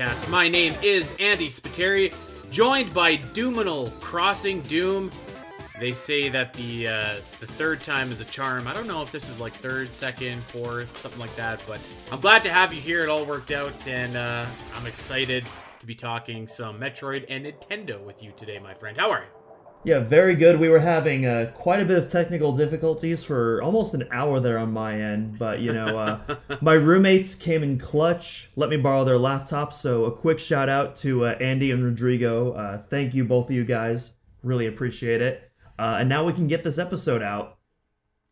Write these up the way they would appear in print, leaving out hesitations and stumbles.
podcast. My name is Andy Spiteri, joined by Doominal Crossing Doom. They say that the third time is a charm. I don't know if this is like third, second, fourth, something like that, but I'm glad to have you here. It all worked out, and I'm excited to be talking some Metroid and Nintendo with you today, my friend. How are you? Yeah, very good. We were having quite a bit of technical difficulties for almost an hour there on my end, but my roommates came in clutch, let me borrow their laptop, so a quick shout out to Andy and Rodrigo. Thank you, both of you guys. Really appreciate it. And now we can get this episode out.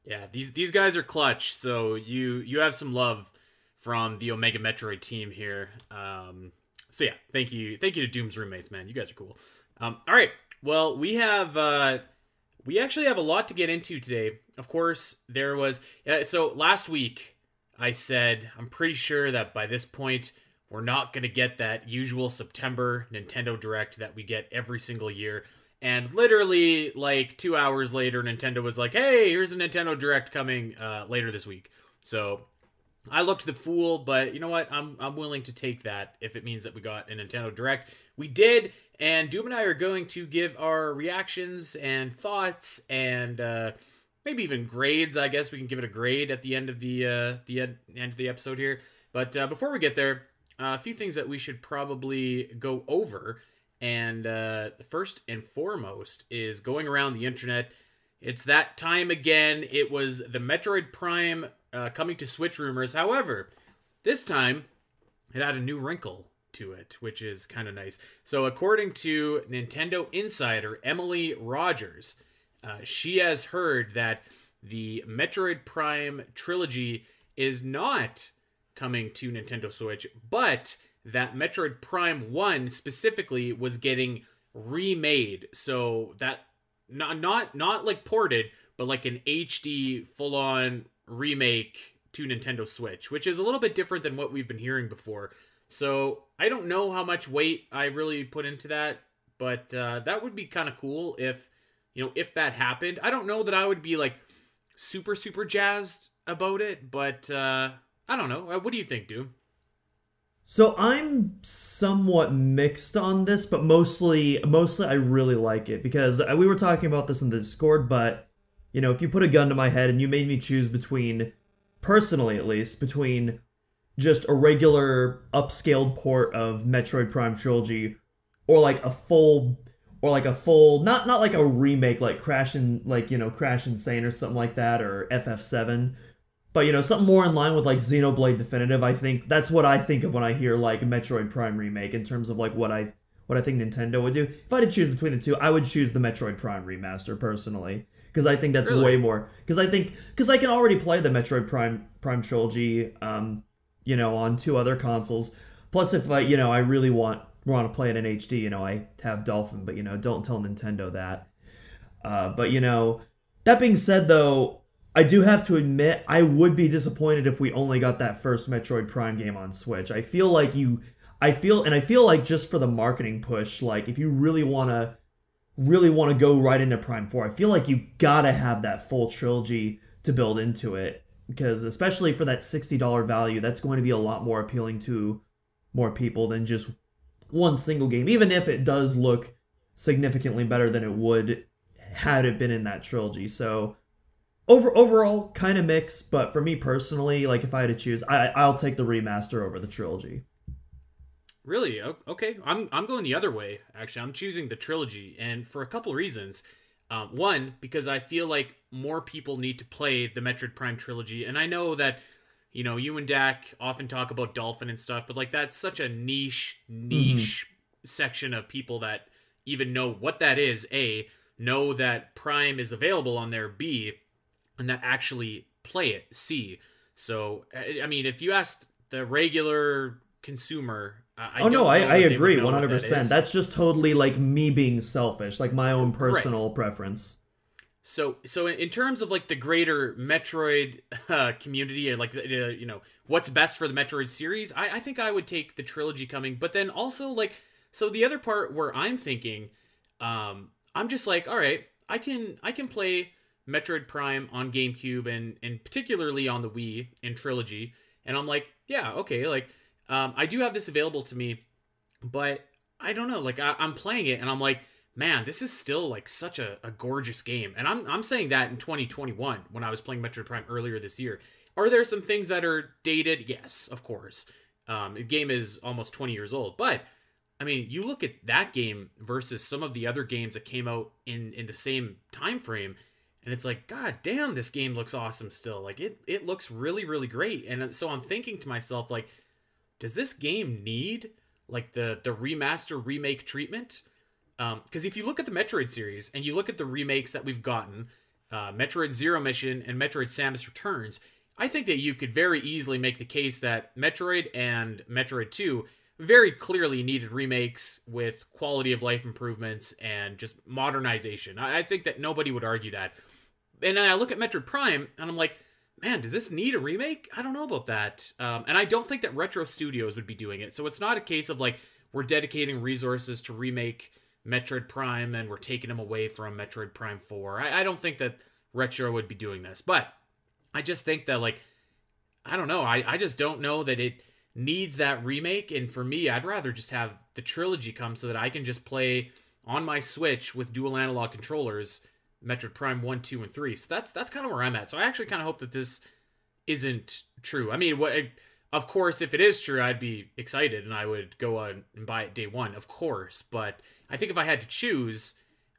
Yeah, these guys are clutch, so you have some love from the Omega Metroid team here. So yeah, thank you to Doom's roommates, man. You guys are cool. All right. Well, we actually have a lot to get into today. Of course, there was... so last week, I said, I'm pretty sure that by this point, we're not going to get that usual September Nintendo Direct that we get every single year. And literally, like, 2 hours later, Nintendo was like, hey, here's a Nintendo Direct coming later this week. So I looked the fool, but you know what? I'm willing to take that if it means that we got a Nintendo Direct. We did, and Doom and I are going to give our reactions and thoughts and maybe even grades. I guess we can give it a grade at the end of the end of the episode here. But before we get there, a few things that we should probably go over. And the first and foremost is going around the internet. It's that time again. It was the Metroid Prime coming to Switch rumors. However, this time it had a new wrinkle to it, which is kind of nice. So according to Nintendo Insider Emily Rogers, she has heard that the Metroid Prime trilogy is not coming to Nintendo Switch, but that Metroid Prime 1 specifically was getting remade. So that not like ported, but like an HD full-on remake to Nintendo Switch, which is a little bit different than what we've been hearing before. So I don't know how much weight I really put into that, but that would be kind of cool if that happened. I don't know that I would be like super jazzed about it, but I don't know. What do you think, Doom? So I'm somewhat mixed on this, but mostly I really like it because we were talking about this in the Discord, but if you put a gun to my head and you made me choose between, personally at least, between just a regular upscaled port of Metroid Prime Trilogy or like a full not like a remake like Crash Insane or something like that, or FF7, but something more in line with like Xenoblade Definitive. I think that's what I think of when I hear like Metroid Prime remake in terms of like what I think Nintendo would do. If I had to choose between the two, I would choose the Metroid Prime remaster personally, because I think that's way more, because I can already play the Metroid Prime trilogy on 2 other consoles. Plus, if I really want to play it in HD, I have Dolphin, but don't tell Nintendo that. But that being said, though, I do have to admit I would be disappointed if we only got that first Metroid Prime game on Switch. I feel like just for the marketing push, like if you really want to go right into Prime 4, I feel like you gotta have that full trilogy to build into it, because especially for that $60 value, that's going to be a lot more appealing to more people than just one single game, even if it does look significantly better than it would had it been in that trilogy. So overall, kind of mixed, but for me personally, like if I had to choose, I'll take the remaster over the trilogy. Really? Okay. I'm going the other way, actually. I'm choosing the trilogy, and for a couple of reasons. One, because I feel like more people need to play the Metroid Prime trilogy, and I know that, you and Dak often talk about Dolphin and stuff, but like that's such a niche section of people that even know what that is, A, know that Prime is available on there, B, and that actually play it, C. So, I mean, if you asked the regular consumer, I agree 100%. That's just totally like me being selfish, like my own personal preference. So in terms of like the greater Metroid community, and like what's best for the Metroid series, I think I would take the trilogy coming. But then also like, so the other part where I'm thinking, I'm just like, all right, I can play Metroid Prime on GameCube and particularly on the Wii in trilogy, and I'm like, yeah, okay, like I do have this available to me But I don't know, like I'm playing it and I'm like, man, this is still like such a gorgeous game. And I'm saying that in 2021 when I was playing Metroid Prime earlier this year. Are there some things that are dated? Yes, of course. The game is almost 20 years old, but I mean, you look at that game versus some of the other games that came out in the same time frame, and it's like, god damn, this game looks awesome still. Like it looks really really great. And so I'm thinking to myself, like, does this game need like the remaster remake treatment? Because if you look at the Metroid series and you look at the remakes that we've gotten, Metroid Zero Mission and Metroid Samus Returns, I think that you could very easily make the case that Metroid and Metroid 2 very clearly needed remakes with quality of life improvements and just modernization. I think that nobody would argue that. And then I look at Metroid Prime and I'm like, man, does this need a remake? I don't know about that. And I don't think that Retro Studios would be doing it. So it's not a case of like, we're dedicating resources to remake Metroid Prime and we're taking them away from Metroid Prime 4. I don't think that Retro would be doing this. But I just think that, like, I don't know. I just don't know that it needs that remake. And for me, I'd rather just have the trilogy come so that I can just play on my Switch with dual analog controllers Metroid Prime 1, 2, and 3. So that's kind of where I'm at. So I actually kind of hope that this isn't true. I mean, of course, if it is true, I'd be excited and I would go on and buy it day one, of course. But I think if I had to choose,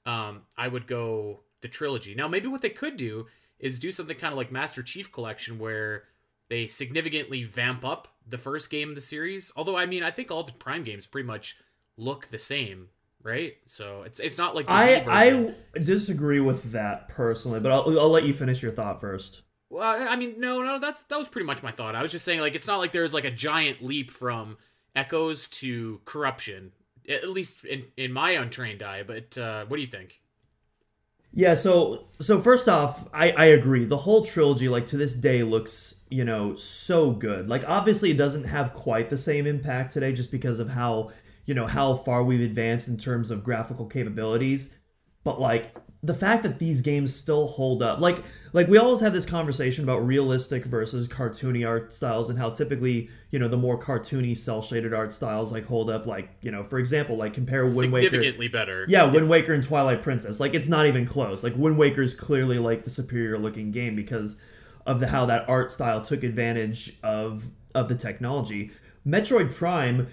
I would go the trilogy. Now, maybe what they could do is do something kind of like Master Chief Collection where they significantly vamp up the first game of the series. Although, I mean, I think all the Prime games pretty much look the same, right? So it's not like the Wii version. I disagree with that personally, but I'll let you finish your thought first. Well, I mean, no, that was pretty much my thought. I was just saying, like, it's not like there's like a giant leap from Echoes to Corruption, at least in my untrained eye. But what do you think? Yeah, so first off, I agree. The whole trilogy, like, to this day looks, so good. Like, obviously it doesn't have quite the same impact today just because of how, how far we've advanced in terms of graphical capabilities. But, like, the fact that these games still hold up, like we always have this conversation about realistic versus cartoony art styles and how typically, the more cartoony cel-shaded art styles like hold up, like, for example, like compare Wind Waker. Significantly better. Yeah, Wind Waker and Twilight Princess. Like, it's not even close. Like, Wind Waker is clearly like the superior looking game because of how that art style took advantage of the technology. Metroid Prime,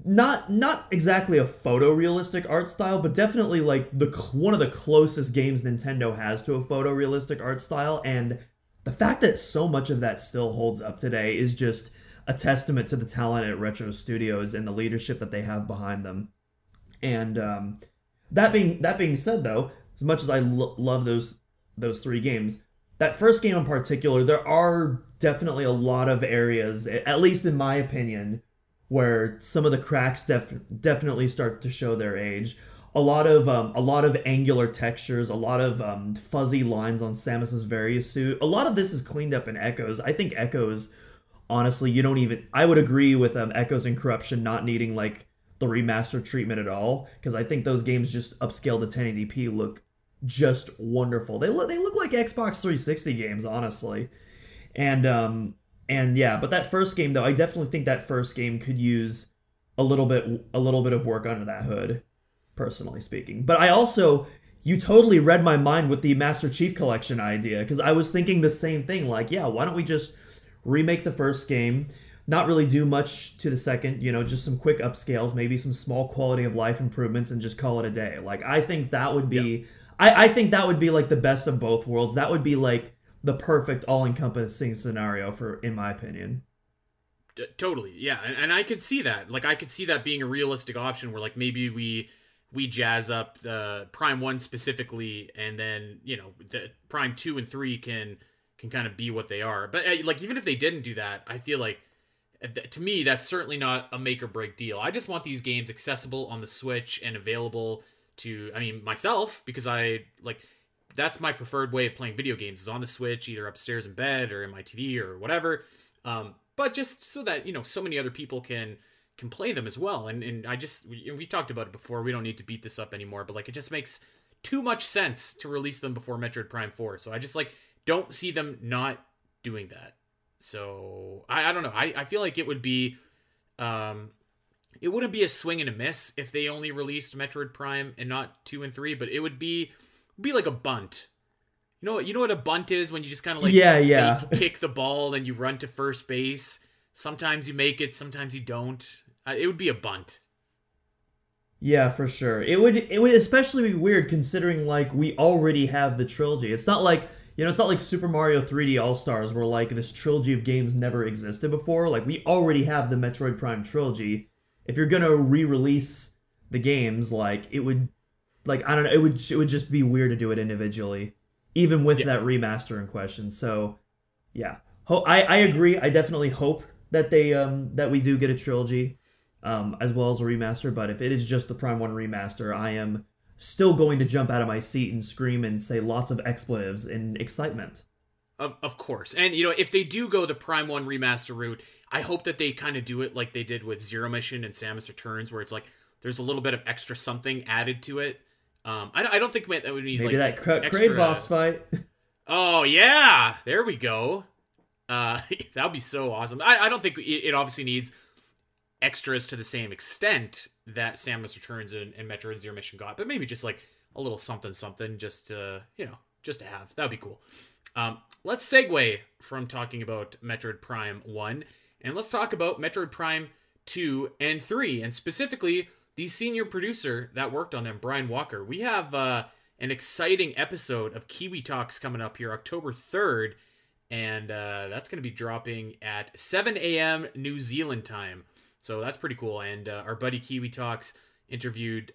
not exactly a photorealistic art style, but definitely like one of the closest games Nintendo has to a photorealistic art style, and the fact that so much of that still holds up today is just a testament to the talent at Retro Studios and the leadership that they have behind them. And that being said, though, as much as I love those three games, that first game in particular, there are definitely a lot of areas, at least in my opinion, where some of the cracks definitely start to show their age. A lot of angular textures, a lot of fuzzy lines on Samus's various suit. A lot of this is cleaned up in Echoes. I think Echoes, honestly, I would agree with Echoes and Corruption not needing like the remastered treatment at all, because I think those games just upscaled to 1080p look just wonderful. They look like Xbox 360 games, honestly. And yeah, but that first game though, I definitely think that first game could use a little bit of work under that hood, personally speaking. But you totally read my mind with the Master Chief Collection idea, because I was thinking the same thing. Like, yeah, why don't we just remake the first game, not really do much to the second, just some quick upscales, maybe some small quality of life improvements, and just call it a day. Like, I think that would be, I think that would be like the best of both worlds. That would be like the perfect all-encompassing scenario in my opinion. Totally, yeah, and I could see that. Like, I could see that being a realistic option where, like, maybe we jazz up the Prime 1 specifically, and then, the Prime 2 and 3 can kind of be what they are. But, like, even if they didn't do that, I feel like, to me, that's certainly not a make-or-break deal. I just want these games accessible on the Switch and available to, myself, because that's my preferred way of playing video games, is on the Switch, either upstairs in bed or in my TV or whatever. But just so that, so many other people can play them as well. And we talked about it before. We don't need to beat this up anymore, but like, it just makes too much sense to release them before Metroid Prime 4. So I just don't see them not doing that. So I don't know. I feel like it would be, it wouldn't be a swing and a miss if they only released Metroid Prime and not 2 and 3, but it would be like a bunt. You know what a bunt is, when you just kind of like yeah. fake kick the ball and you run to first base. Sometimes you make it, sometimes you don't. It would be a bunt. Yeah, for sure. It would especially be weird considering like we already have the trilogy. It's not like, it's not like Super Mario 3D All-Stars where like this trilogy of games never existed before. Like we already have the Metroid Prime trilogy. If you're going to re-release the games, like it would, like I don't know, it would just be weird to do it individually, even with that remaster in question. So, yeah. I agree. I definitely hope that that we do get a trilogy. As well as a remaster, but if it is just the Prime 1 remaster, I am still going to jump out of my seat and scream and say lots of expletives in excitement. Of course. And, if they do go the Prime 1 remaster route, I hope that they kind of do it like they did with Zero Mission and Samus Returns, where it's like there's a little bit of extra something added to it. I don't think that would need maybe like that extra... Kraid boss fight. Oh, yeah! There we go. That would be so awesome. I don't think it obviously needs extras to the same extent that Samus Returns and Metroid Zero Mission got, but maybe just like a little something just to just to have. That would be cool. Let's segue from talking about Metroid Prime 1 and let's talk about Metroid Prime 2 and 3, and specifically the senior producer that worked on them, Brian Walker. We have an exciting episode of Kiwi Talks coming up here October 3rd, and that's going to be dropping at 7 a.m. New Zealand time. So that's pretty cool. And our buddy Kiwi Talks interviewed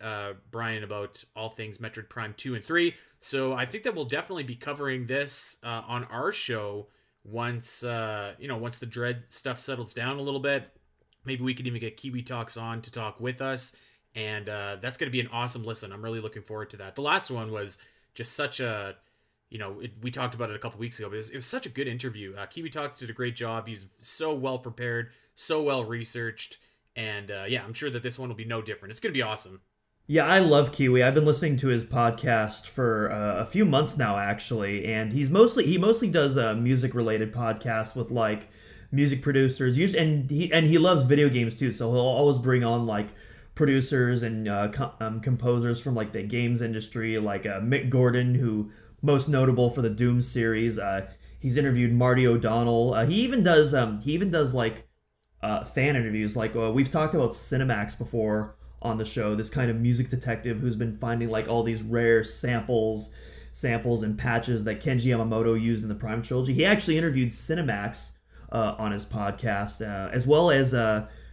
Brian about all things Metroid Prime 2 and 3. So I think that we'll definitely be covering this on our show once, once the Dread stuff settles down a little bit. Maybe we could even get Kiwi Talks on to talk with us. And that's going to be an awesome listen. I'm really looking forward to that. The last one was just such a... we talked about it a couple weeks ago, but it was such a good interview. Kiwi Talks did a great job. He's so well prepared, so well researched, and I'm sure that this one will be no different. It's going to be awesome. Yeah, I love Kiwi. I've been listening to his podcast for a few months now, actually, and he mostly does music related podcasts with like music producers, and he loves video games too. So he'll always bring on like producers and composers from like the games industry, like Mick Gordon, who most notable for the Doom series. He's interviewed Marty O'Donnell. He even does like fan interviews. Like we've talked about Cinemax before on the show. This kind of music detective who's been finding like all these rare samples and patches that Kenji Yamamoto used in the Prime trilogy. He actually interviewed Cinemax on his podcast, as well as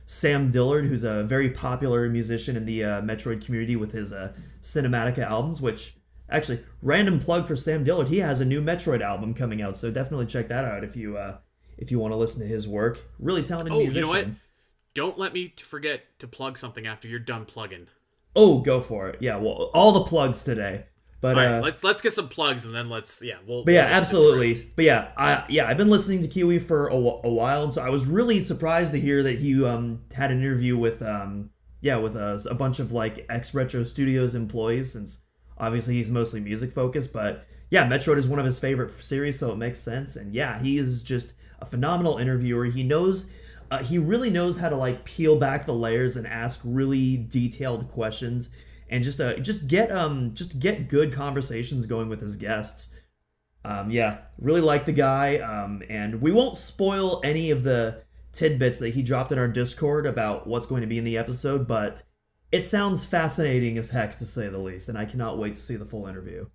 Sam Dillard, who's a very popular musician in the Metroid community with his Cinematica albums, which... Actually, random plug for Sam Dillard. He has a new Metroid album coming out, so definitely check that out if you want to listen to his work. Really talented musician. You know what? Don't let me forget to plug something after you're done plugging. Oh, go for it. Yeah, well, all the plugs today. But all right, let's get some plugs and then we'll. But yeah, absolutely. But yeah, I've been listening to Kiwi for a while, and so I was really surprised to hear that he had an interview with a bunch of like ex-Retro Studios employees, since obviously he's mostly music focused. But yeah, Metroid is one of his favorite series, so it makes sense. And yeah, he is just a phenomenal interviewer. He really knows how to like peel back the layers and ask really detailed questions, and just get good conversations going with his guests. Really like the guy. And we won't spoil any of the tidbits that he dropped in our Discord about what's going to be in the episode, but it sounds fascinating as heck, to say the least, and I cannot wait to see the full interview.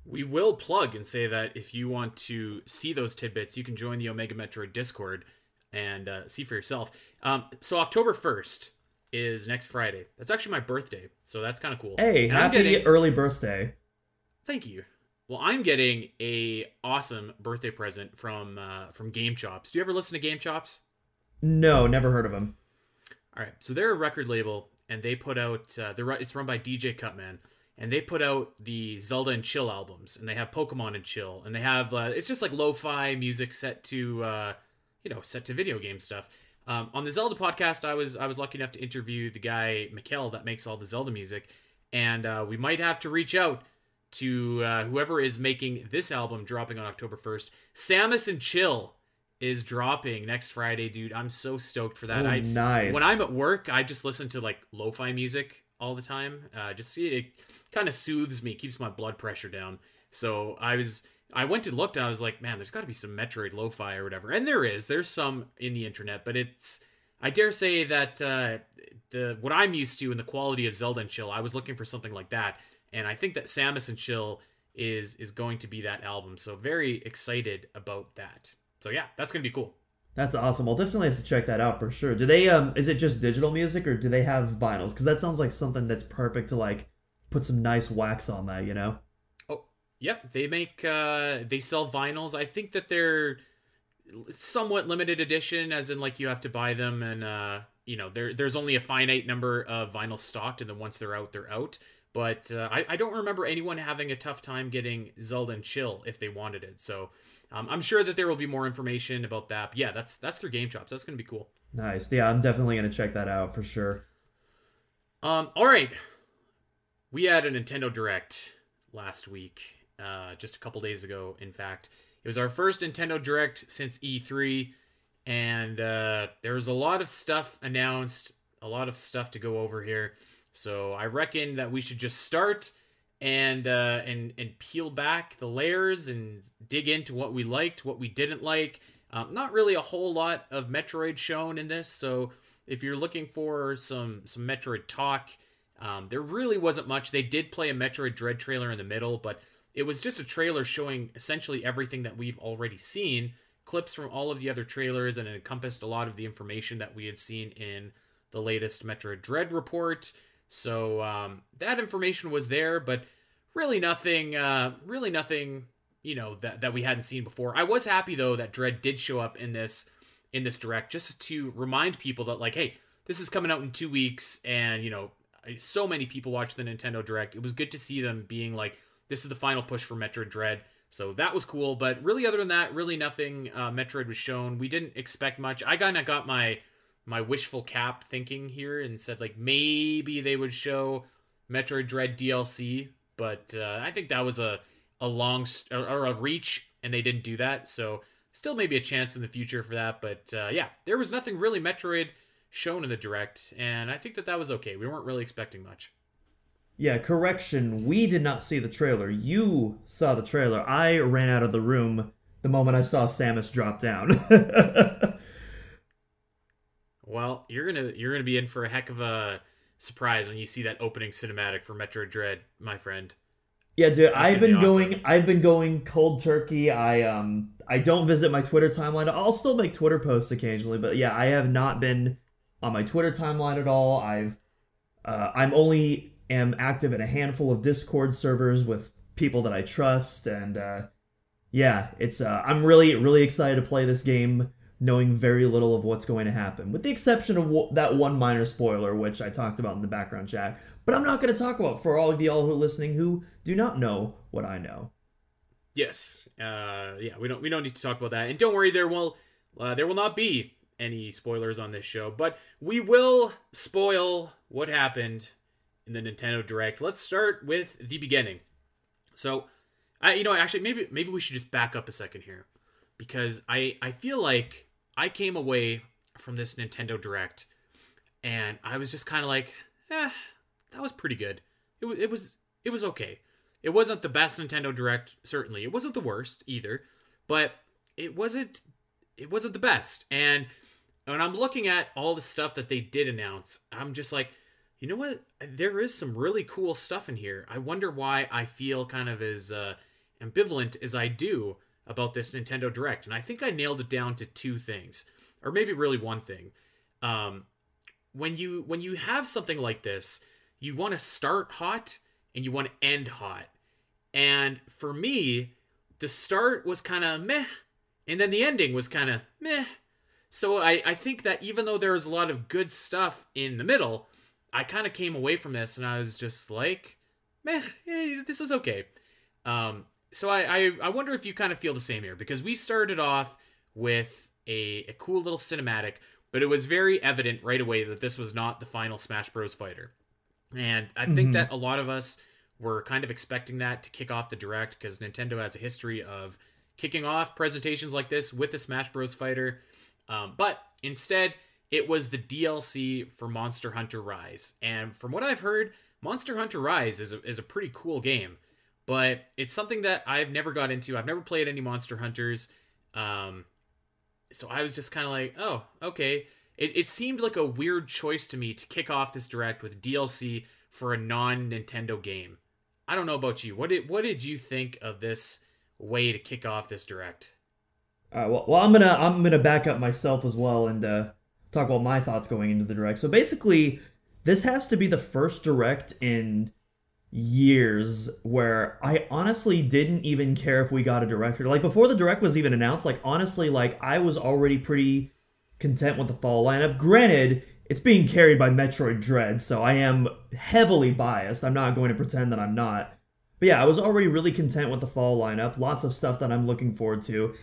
We will plug and say that if you want to see those tidbits, you can join the Omega Metroid Discord and see for yourself. So October 1st is next Friday. That's actually my birthday, so that's kind of cool. Hey, and happy early birthday. Thank you. Well, I'm getting a awesome birthday present from Game Chops. Do you ever listen to Game Chops? No, never heard of them. All right, so they're a record label, and they put out it's run by DJ Cutman, and they put out the Zelda and Chill albums, and they have Pokemon and Chill, and they have it's just like lo-fi music set to video game stuff. On the Zelda podcast, I was lucky enough to interview the guy Mikkel that makes all the Zelda music, and we might have to reach out to whoever is making this album dropping on October 1st. Samus and Chill is dropping next Friday, dude. I'm so stoked for that. Oh, nice. When I'm at work, I just listen to like lo-fi music all the time. Just it kind of soothes me, keeps my blood pressure down. So I went to look and I was like, man, there's got to be some Metroid lo-fi or whatever. And there's some in the internet, but I dare say that what I'm used to in the quality of Zelda and Chill, I was looking for something like that. And I think that Samus and Chill is going to be that album. So very excited about that. So yeah, that's going to be cool. That's awesome. I'll definitely have to check that out for sure. Do they is it just digital music or do they have vinyls? Because that sounds like something that's perfect to like put some nice wax on that, you know? Oh, yep. They sell vinyls. I think that they're somewhat limited edition, as in like you have to buy them, and there's only a finite number of vinyl stocked, and then once they're out, they're out. But I don't remember anyone having a tough time getting Zelda and Chill if they wanted it. So I'm sure that there will be more information about that. But yeah, that's through Game Chops. That's going to be cool. Nice. Yeah, I'm definitely going to check that out for sure. All right. We had a Nintendo Direct last week, just a couple days ago, in fact. It was our first Nintendo Direct since E3, and there was a lot of stuff announced, a lot of stuff to go over here. So I reckon that we should just start and peel back the layers and dig into what we liked, what we didn't like. Not really a whole lot of Metroid shown in this, so if you're looking for some Metroid talk, there really wasn't much. They did play a Metroid Dread trailer in the middle, but it was just a trailer showing essentially everything that we've already seen, clips from all of the other trailers, and it encompassed a lot of the information that we had seen in the latest Metroid Dread report. So that information was there, but really nothing, that we hadn't seen before. I was happy though that Dread did show up in this Direct, just to remind people that like, hey, this is coming out in 2 weeks, and so many people watch the Nintendo Direct. It was good to see them being like, this is the final push for Metroid Dread. So that was cool, but really other than that, really nothing Metroid was shown. We didn't expect much. I kind of got my wishful cap thinking here and said like maybe they would show Metroid Dread DLC, but I think that was a reach, and they didn't do that. So still maybe a chance in the future for that, but yeah, there was nothing really Metroid shown in the Direct, and I think that was okay. We weren't really expecting much. Yeah, correction. We did not see the trailer. You saw the trailer. I ran out of the room the moment I saw Samus drop down. Well, you're gonna be in for a heck of a surprise when you see that opening cinematic for Metroid Dread, my friend. Yeah, dude, I've been going cold turkey. I don't visit my Twitter timeline. I'll still make Twitter posts occasionally, but yeah, I have not been on my Twitter timeline at all. I'm only am active in a handful of Discord servers with people that I trust, and yeah, it's I'm really excited to play this game, knowing very little of what's going to happen, with the exception of that one minor spoiler, which I talked about in the background chat, but I'm not going to talk about for all of y'all who are listening who do not know what I know. Yes, yeah, we don't need to talk about that, and don't worry, there will not be any spoilers on this show, but we will spoil what happened in the Nintendo Direct. Let's start with the beginning. So, actually, maybe we should just back up a second here, because I feel like I came away from this Nintendo Direct, and I was just kind of like, that was pretty good. It was okay. It wasn't the best Nintendo Direct, certainly. It wasn't the worst either, but it wasn't the best. And when I'm looking at all the stuff that they did announce, I'm just like, you know what? There is some really cool stuff in here. I wonder why I feel kind of as ambivalent as I do about this Nintendo Direct. And I think I nailed it down to two things, or maybe really one thing. When you have something like this, you want to start hot and you want to end hot. And for me, the start was kind of meh, and then the ending was kind of meh. So I think that even though there was a lot of good stuff in the middle, I kind of came away from this and I was just like, meh, this is okay. So I wonder if you kind of feel the same here, because we started off with a cool little cinematic, but it was very evident right away that this was not the final Smash Bros. Fighter. And I think that a lot of us were kind of expecting that to kick off the Direct, because Nintendo has a history of kicking off presentations like this with a Smash Bros. Fighter. But instead, it was the DLC for Monster Hunter Rise. And from what I've heard, Monster Hunter Rise is a pretty cool game. But it's something that I've never got into. I've never played any Monster Hunters. So I was just kind of like, oh, okay. It seemed like a weird choice to me to kick off this Direct with DLC for a non-Nintendo game. I don't know about you. What did you think of this way to kick off this Direct? Well, I'm gonna back up myself as well and talk about my thoughts going into the Direct. So basically, this has to be the first Direct in years where I honestly didn't even care if we got a director. Like, before the Direct was even announced, like, honestly, like, I was already pretty content with the fall lineup. Granted, it's being carried by Metroid Dread, so I am heavily biased. I'm not going to pretend that I'm not. But yeah, I was already really content with the fall lineup. Lots of stuff that I'm looking forward to.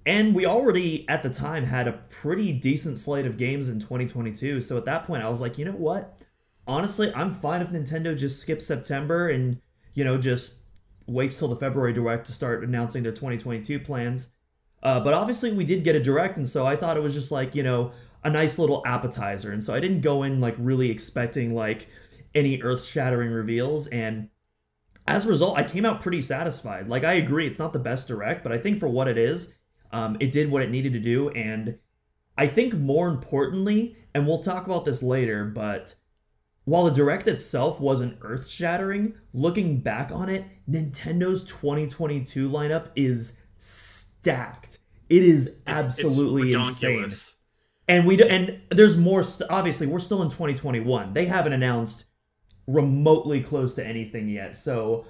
And we already, at the time, had a pretty decent slate of games in 2022. So at that point, I was like, you know what? Honestly, I'm fine if Nintendo just skips September and, just waits till the February Direct to start announcing their 2022 plans. But obviously we did get a Direct, and so I thought it was just like, a nice little appetizer. And so I didn't go in like really expecting like any earth-shattering reveals. And as a result, I came out pretty satisfied. Like, I agree, it's not the best Direct, but I think for what it is, it did what it needed to do. And I think more importantly, and we'll talk about this later, but while the Direct itself wasn't earth-shattering, looking back on it, Nintendo's 2022 lineup is stacked. It is absolutely insane. And there's more. Obviously, we're still in 2021. They haven't announced remotely close to anything yet. So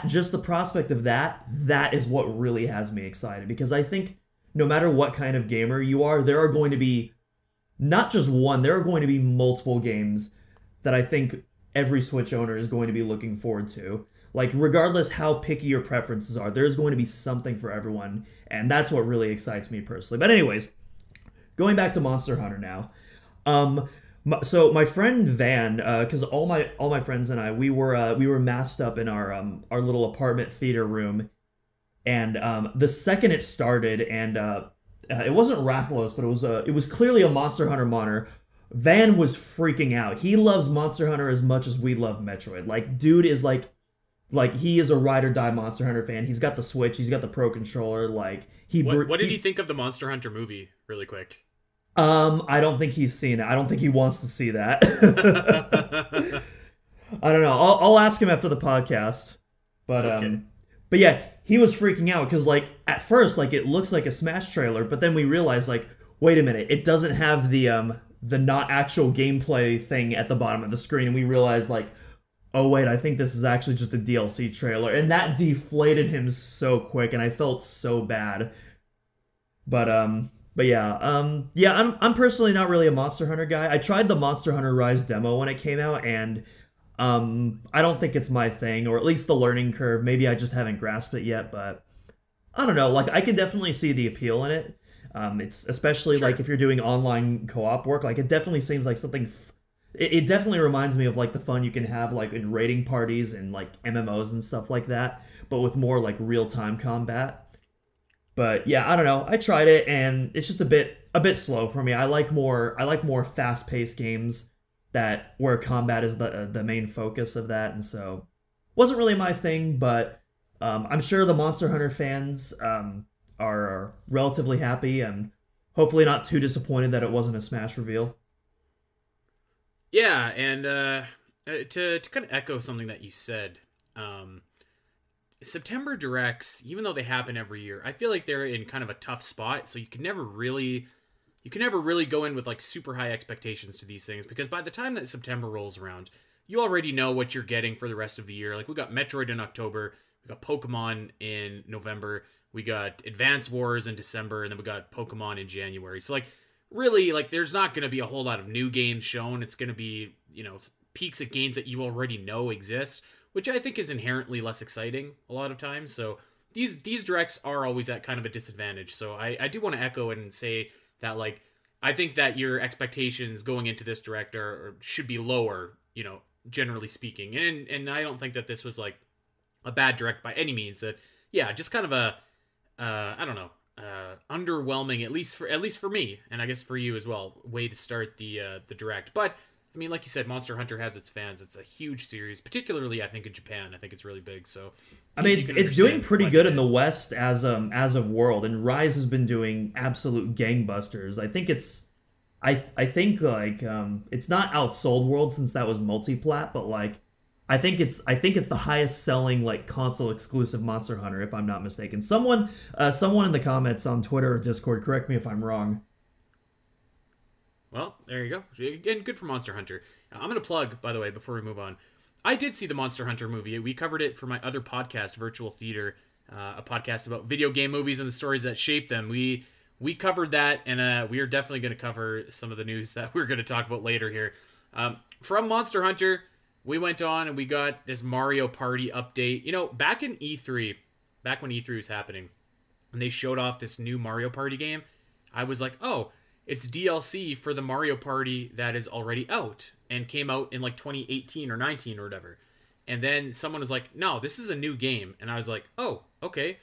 just the prospect of that is what really has me excited, because I think no matter what kind of gamer you are, there are going to be not just one, there are going to be multiple games that I think every Switch owner is going to be looking forward to. Like, regardless how picky your preferences are, there's going to be something for everyone, and that's what really excites me personally. But anyways, going back to Monster Hunter now. So my friend Van, because all my friends and I, we were masked up in our little apartment theater room, and the second it started, and it wasn't Rathalos, but it was clearly a Monster Hunter monitor. Van was freaking out. He loves Monster Hunter as much as we love Metroid. Like, dude is like he is a ride or die Monster Hunter fan. He's got the Switch. He's got the Pro Controller. Like, what did he think of the Monster Hunter movie? Really quick. I don't think he's seen it. I don't think he wants to see that. I don't know. I'll ask him after the podcast. But okay. But yeah, he was freaking out because, like, at first, like, it looks like a Smash trailer, but then we realized, like, wait a minute, it doesn't have the not actual gameplay thing at the bottom of the screen, and we realized, like, oh wait, I think this is actually just a DLC trailer, and that deflated him so quick, and I felt so bad. But yeah, I'm personally not really a Monster Hunter guy. I tried the Monster Hunter Rise demo when it came out, and I don't think it's my thing, or at least the learning curve. Maybe I just haven't grasped it yet, but I don't know. Like, I can definitely see the appeal in it. It's especially like if you're doing online co-op work. Like, it definitely seems like something. It definitely reminds me of like the fun you can have like in raiding parties and like MMOs and stuff like that, but with more like real-time combat. But yeah, I don't know. I tried it and it's just a bit slow for me. I like more fast-paced games where combat is the main focus of that, and so wasn't really my thing. But I'm sure the Monster Hunter fans are relatively happy and hopefully not too disappointed that it wasn't a Smash reveal. Yeah, and to kind of echo something that you said, September Directs, even though they happen every year, I feel like they're in kind of a tough spot, so you can never really go in with like super high expectations to these things, because by the time that September rolls around, you already know what you're getting for the rest of the year. Like, we got Metroid in October, we got Pokemon in November, we got Advance Wars in December, and then we got Pokemon in January. So, like, really, like, there's not going to be a whole lot of new games shown. It's going to be, peeks at games that you already know exist, which I think is inherently less exciting a lot of times. So these directs are always at kind of a disadvantage. So I do want to echo and say that, like, I think that your expectations going into this direct should be lower, generally speaking. And I don't think that this was like a bad direct by any means. Yeah, just kind of I don't know, underwhelming, at least for me, and I guess for you as well, way to start the direct. But I mean, like you said, Monster Hunter has its fans. It's a huge series, particularly I think in Japan. I think it's really big. So I mean, it's doing pretty good in the West as of world, and Rise has been doing absolute gangbusters. I think I think like it's not outsold World since that was multi-plat, but like I think it's the highest selling like console exclusive Monster Hunter, if I'm not mistaken. Someone in the comments on Twitter or Discord, correct me if I'm wrong. Well, there you go. And good for Monster Hunter. I'm going to plug, by the way, before we move on. I did see the Monster Hunter movie. We covered it for my other podcast, Virtual Theater, a podcast about video game movies and the stories that shaped them. We covered that, and we are definitely going to cover some of the news that we're going to talk about later here. From Monster Hunter, we went on and we got this Mario Party update. You know, back in E3, back when E3 was happening, and they showed off this new Mario Party game, I was like, oh, it's DLC for the Mario Party that is already out and came out in like 2018 or 19 or whatever. And then someone was like, no, this is a new game. And I was like, oh, okay.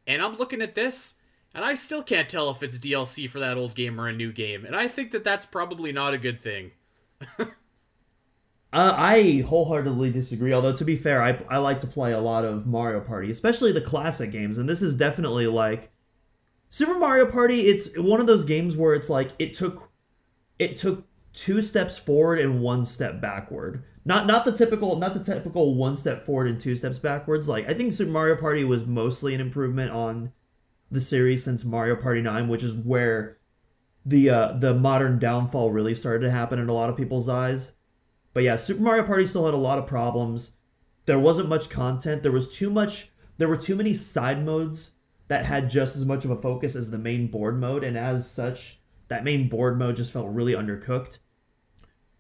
And I'm looking at this, and I still can't tell if it's DLC for that old game or a new game. And I think that that's probably not a good thing. I wholeheartedly disagree, although to be fair, I like to play a lot of Mario Party, especially the classic games, and this is definitely like Super Mario Party. It's one of those games where it's like it took 2 steps forward and 1 step backward. Not the typical 1 step forward and 2 steps backwards. Like I think Super Mario Party was mostly an improvement on the series since Mario Party 9, which is where the modern downfall really started to happen in a lot of people's eyes. But yeah, Super Mario Party still had a lot of problems. There wasn't much content. There were too many side modes that had just as much of a focus as the main board mode, and as such, that main board mode just felt really undercooked.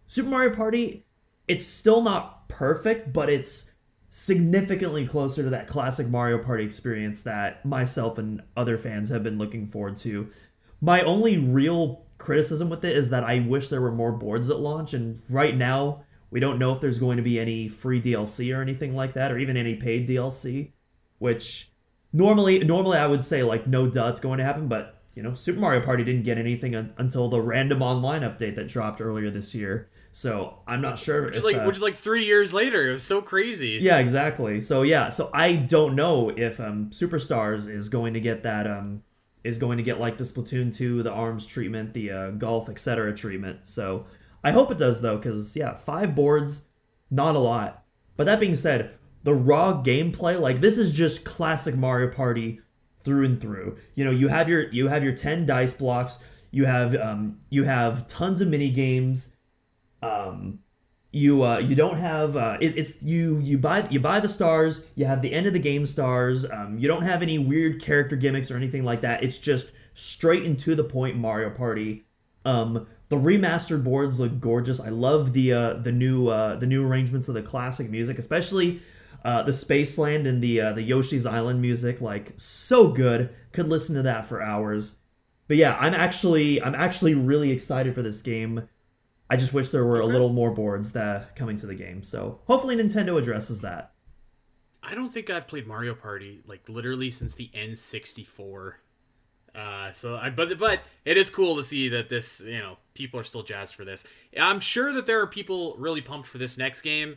Super Mario Party, it's still not perfect, but it's significantly closer to that classic Mario Party experience that myself and other fans have been looking forward to. My only real criticism with it is that I wish there were more boards at launch, and right now we don't know if there's going to be any free DLC or anything like that, or even any paid DLC, which normally I would say like no duh, it's going to happen, but you know, Super Mario Party didn't get anything until the random online update that dropped earlier this year, so I'm not sure which is like 3 years later. It was so crazy. Yeah, exactly. So I don't know if Superstars is going to get that is going to get like the Splatoon 2, the ARMS treatment, the Golf, etc. treatment. So I hope it does though, because yeah, 5 boards, not a lot. But that being said, the raw gameplay, like this is just classic Mario Party through and through. You know, you have your 10 dice blocks, you have tons of mini games. You don't have you buy the stars, you have the end of the game stars. You don't have any weird character gimmicks or anything like that. It's just straight and to the point Mario Party. The remastered boards look gorgeous. I love the new arrangements of the classic music, especially the Spaceland and the Yoshi's Island music. Like so good. Could listen to that for hours. But yeah, I'm actually really excited for this game. I just wish there were a little more boards that coming to the game. So hopefully Nintendo addresses that. I don't think I've played Mario Party like literally since the N64. But it is cool to see that this, you know, people are still jazzed for this. I'm sure that there are people really pumped for this next game,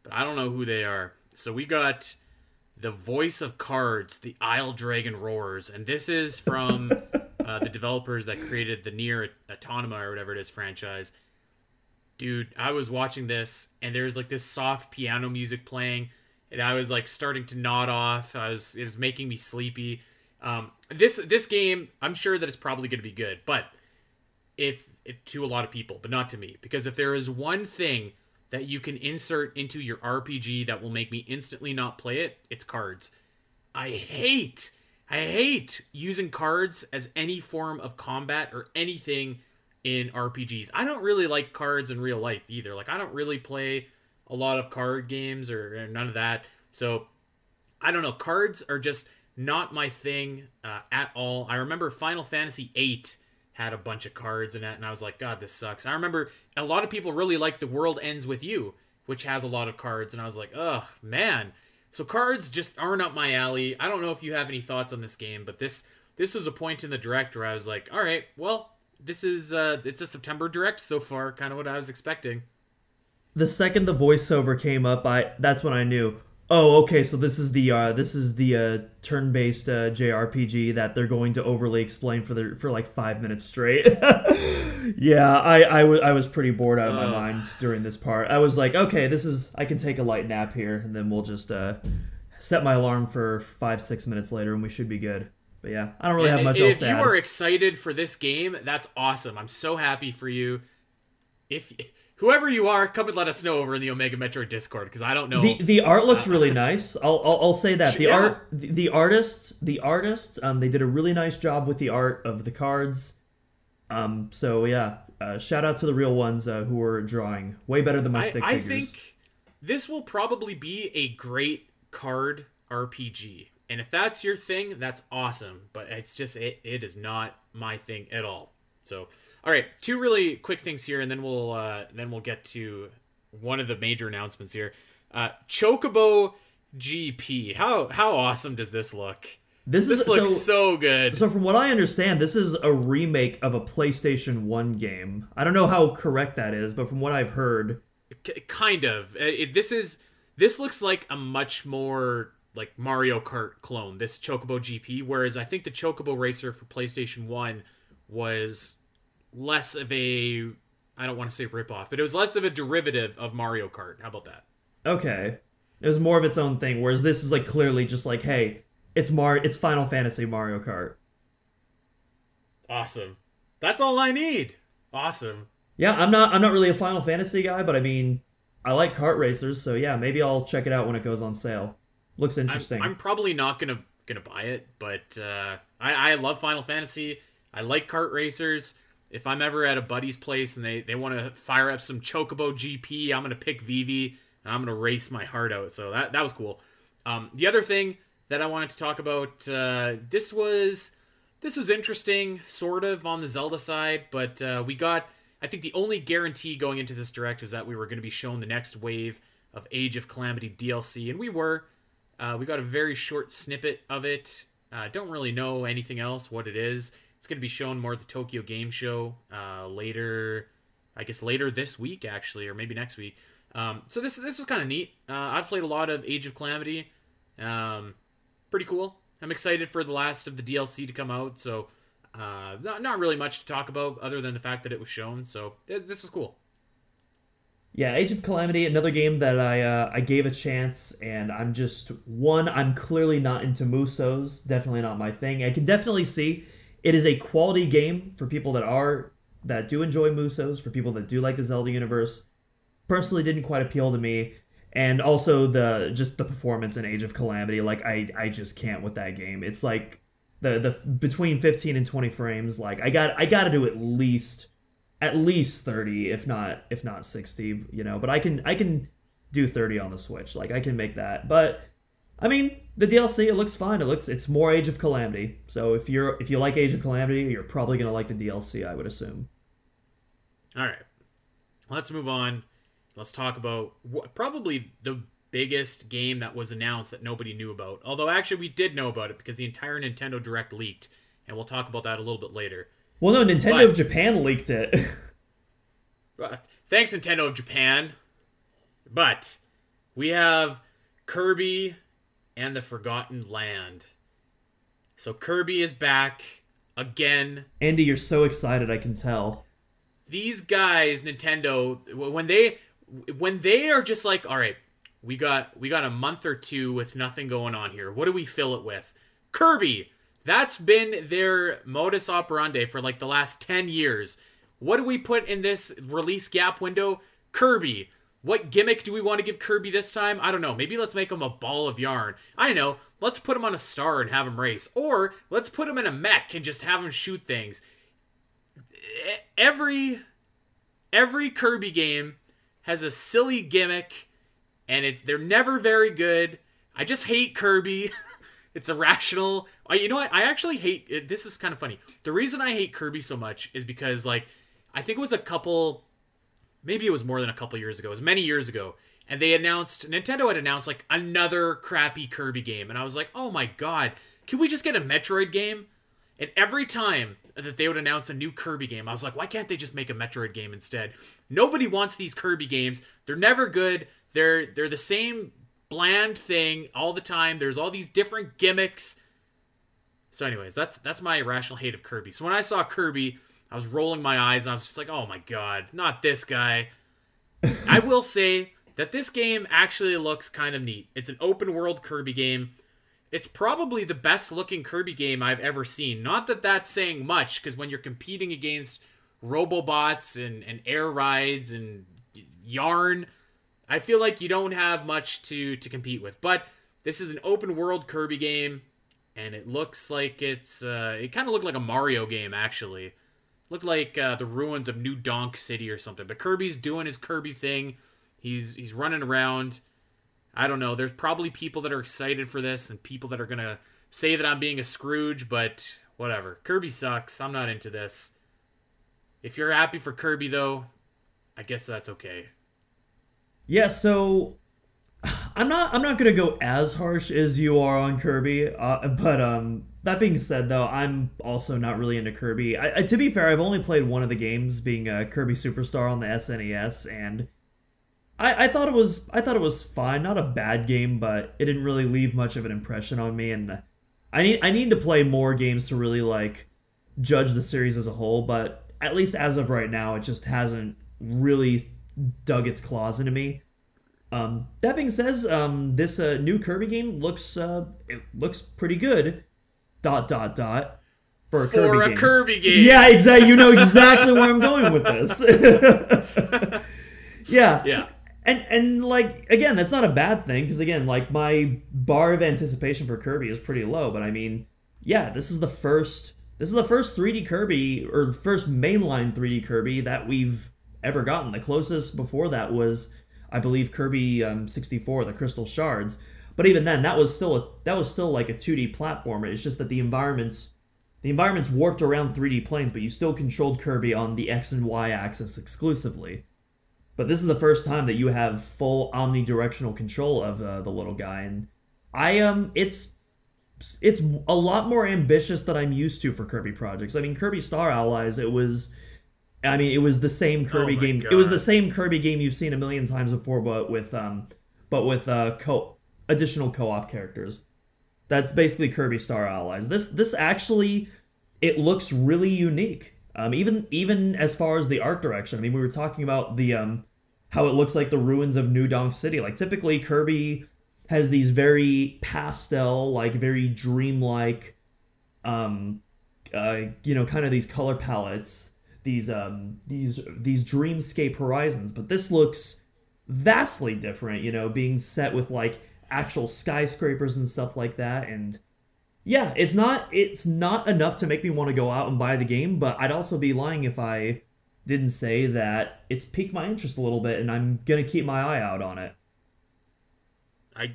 but I don't know who they are. So we got the voice of cards, the Isle Dragon Roars, and this is from the developers that created the Nier Automata or whatever it is franchise. Dude, I was watching this, and there's like this soft piano music playing, and I was like starting to nod off. It was making me sleepy. This game, I'm sure that it's probably going to be good, but to a lot of people, but not to me, because if there is one thing that you can insert into your RPG that will make me instantly not play it, it's cards. I hate using cards as any form of combat or anything in RPGs. I don't really like cards in real life either. Like, I don't really play a lot of card games or none of that. So, I don't know. Cards are just not my thing at all. I remember Final Fantasy VIII had a bunch of cards in it, and I was like, God, this sucks. I remember a lot of people really like The World Ends With You, which has a lot of cards, and I was like, oh, man. So cards just aren't up my alley. I don't know if you have any thoughts on this game, but this was a point in the direct where I was like, all right, well, this is it's a September direct so far, kind of what I was expecting. The second the voiceover came up, that's when I knew. Oh, okay, so this is the turn-based JRPG that they're going to overly explain for like 5 minutes straight. Yeah, I was pretty bored out of my mind during this part. I was like, okay, I can take a light nap here, and then we'll just set my alarm for 5-6 minutes later, and we should be good. But yeah, I don't really have much else to add. If you are excited for this game, that's awesome. I'm so happy for you. If whoever you are, come and let us know over in the Omega Metroid Discord, because I don't know. The art looks really nice. I'll say that the artists they did a really nice job with the art of the cards. So yeah, shout out to the real ones who were drawing way better than my stick figures. I think this will probably be a great card RPG. And if that's your thing, that's awesome. But it's just, it is not my thing at all. So, all right, 2 really quick things here, and then we'll get to one of the major announcements here. Chocobo GP. How awesome does this look? This looks so good. So from what I understand, this is a remake of a PlayStation 1 game. I don't know how correct that is, but from what I've heard, kind of. This looks like a much more like Mario Kart clone, this Chocobo GP, whereas I think the Chocobo Racer for PlayStation 1 was less of a, I don't want to say ripoff, but it was less of a derivative of Mario Kart. How about that? Okay. It was more of its own thing, whereas this is like clearly just like, hey, it's Final Fantasy Mario Kart. Awesome. That's all I need. Awesome. Yeah, I'm not really a Final Fantasy guy, but I mean, I like kart racers, so yeah, maybe I'll check it out when it goes on sale. Looks interesting. I'm probably not gonna buy it, but I love Final Fantasy. I like kart racers. If I'm ever at a buddy's place and they want to fire up some Chocobo GP, I'm gonna pick Vivi and I'm gonna race my heart out. So that was cool. The other thing that I wanted to talk about, this was interesting, sort of on the Zelda side, but we got, I think the only guarantee going into this direct was that we were going to be shown the next wave of Age of Calamity DLC, and we were. We got a very short snippet of it. Don't really know anything else, what it is. It's going to be shown more at the Tokyo Game Show later, I guess later this week, actually, or maybe next week. So this is kind of neat. I've played a lot of Age of Calamity. Pretty cool. I'm excited for the last of the DLC to come out, so not really much to talk about other than the fact that it was shown, so this is cool. Yeah, Age of Calamity, another game that I gave a chance, and I'm clearly not into Musos, definitely not my thing. I can definitely see it is a quality game for people that do enjoy Musos, for people that do like the Zelda universe. Personally didn't quite appeal to me, and also the performance in Age of Calamity, like I just can't with that game. It's like the between 15 and 20 frames, like I got to do at least 30, if not 60, but I can do 30 on the Switch. Like I can make that. But I mean, the DLC, it looks fine. It's more Age of Calamity. So if you like Age of Calamity, you're probably going to like the DLC, I would assume. All right. Let's move on. Let's talk about probably the biggest game that was announced that nobody knew about. Although actually we did know about it because the entire Nintendo Direct leaked, and we'll talk about that a little bit later. Well, no, Nintendo of Japan leaked it. Thanks, Nintendo of Japan. But we have Kirby and the Forgotten Land. So Kirby is back again. Andy, you're so excited, I can tell. These guys, Nintendo, when they are just like, all right, we got a month or two with nothing going on here. What do we fill it with? Kirby. That's been their modus operandi for like the last 10 years. What do we put in this release gap window? Kirby. What gimmick do we want to give Kirby this time? I don't know. Maybe let's make him a ball of yarn. I don't know. Let's put him on a star and have him race. Or let's put him in a mech and just have him shoot things. Every Kirby game has a silly gimmick, and they're never very good. I just hate Kirby. It's irrational. You know what? I actually hate it. This is kind of funny. The reason I hate Kirby so much is because, like, I think it was a couple maybe it was more than a couple years ago. It was many years ago. And Nintendo had announced like another crappy Kirby game. And I was like, oh my god, can we just get a Metroid game? And every time that they would announce a new Kirby game, I was like, why can't they just make a Metroid game instead? Nobody wants these Kirby games. They're never good. They're the same bland thing all the time. There's all these different gimmicks. So anyways, that's my irrational hate of Kirby. So when I saw Kirby, I was rolling my eyes and I was just like, oh my god, not this guy. I will say that this game actually looks kind of neat. It's an open world Kirby game. It's probably the best looking Kirby game I've ever seen. Not that that's saying much, because when you're competing against Robobots and air rides and Yarn, I feel like you don't have much to compete with. But this is an open world Kirby game, and it looks like it kind of looked like a Mario game, actually. Looked like the ruins of New Donk City or something. But Kirby's doing his Kirby thing. He's running around. I don't know. There's probably people that are excited for this and people that are going to say that I'm being a Scrooge, but whatever. Kirby sucks. I'm not into this. If you're happy for Kirby, though, I guess that's okay. Yeah, so I'm not going to go as harsh as you are on Kirby, but that being said, though, I'm also not really into Kirby. To be fair, I've only played one of the games, being Kirby Superstar on the SNES, and I thought it was fine, not a bad game, but it didn't really leave much of an impression on me. And I need to play more games to really like judge the series as a whole. But at least as of right now, it just hasn't really dug its claws into me. That being said, this new Kirby game looks pretty good. ... For a Kirby game. Yeah, exactly. You know exactly where I'm going with this. Yeah. And like, again, that's not a bad thing, because again, like, my bar of anticipation for Kirby is pretty low, but I mean, yeah, this is the first 3D Kirby, or first mainline 3D Kirby that we've ever gotten. The closest before that was, I believe, Kirby 64, the Crystal Shards. But even then, that was still like a 2D platformer. It's just that the environments warped around 3D planes, but you still controlled Kirby on the X and Y axis exclusively. But this is the first time that you have full omnidirectional control of the little guy, and it's a lot more ambitious than I'm used to for Kirby projects. I mean, Kirby Star Allies, it was the same Kirby game. God. It was the same Kirby game you've seen a million times before, but with additional co-op characters. That's basically Kirby Star Allies. This actually, it looks really unique. Even as far as the art direction. I mean, we were talking about the how it looks like the ruins of New Donk City. Like, typically Kirby has these very pastel, like very dreamlike, kind of these color palettes, these dreamscape horizons. But this looks vastly different. Being set with like actual skyscrapers and stuff like that. And yeah, it's not enough to make me want to go out and buy the game, but I'd also be lying if I didn't say that it's piqued my interest a little bit, and I'm gonna keep my eye out on it. I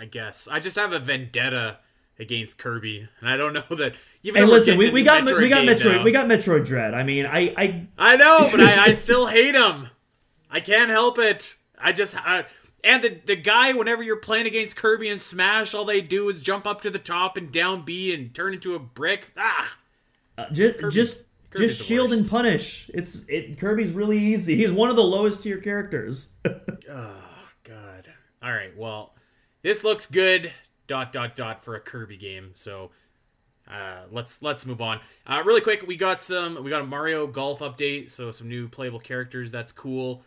guess I just have a vendetta against Kirby, and I don't know that. Hey, listen, we got Metroid Dread. I mean, I know, but I still hate him. I can't help it. And the guy, whenever you're playing against Kirby and Smash, all they do is jump up to the top and down B and turn into a brick. Just shield and punish. Kirby's really easy. He's one of the lowest tier characters. Oh god. All right. Well, this looks good. ... for a Kirby game. So let's move on. Really quick, we got a Mario Golf update. So some new playable characters. That's cool.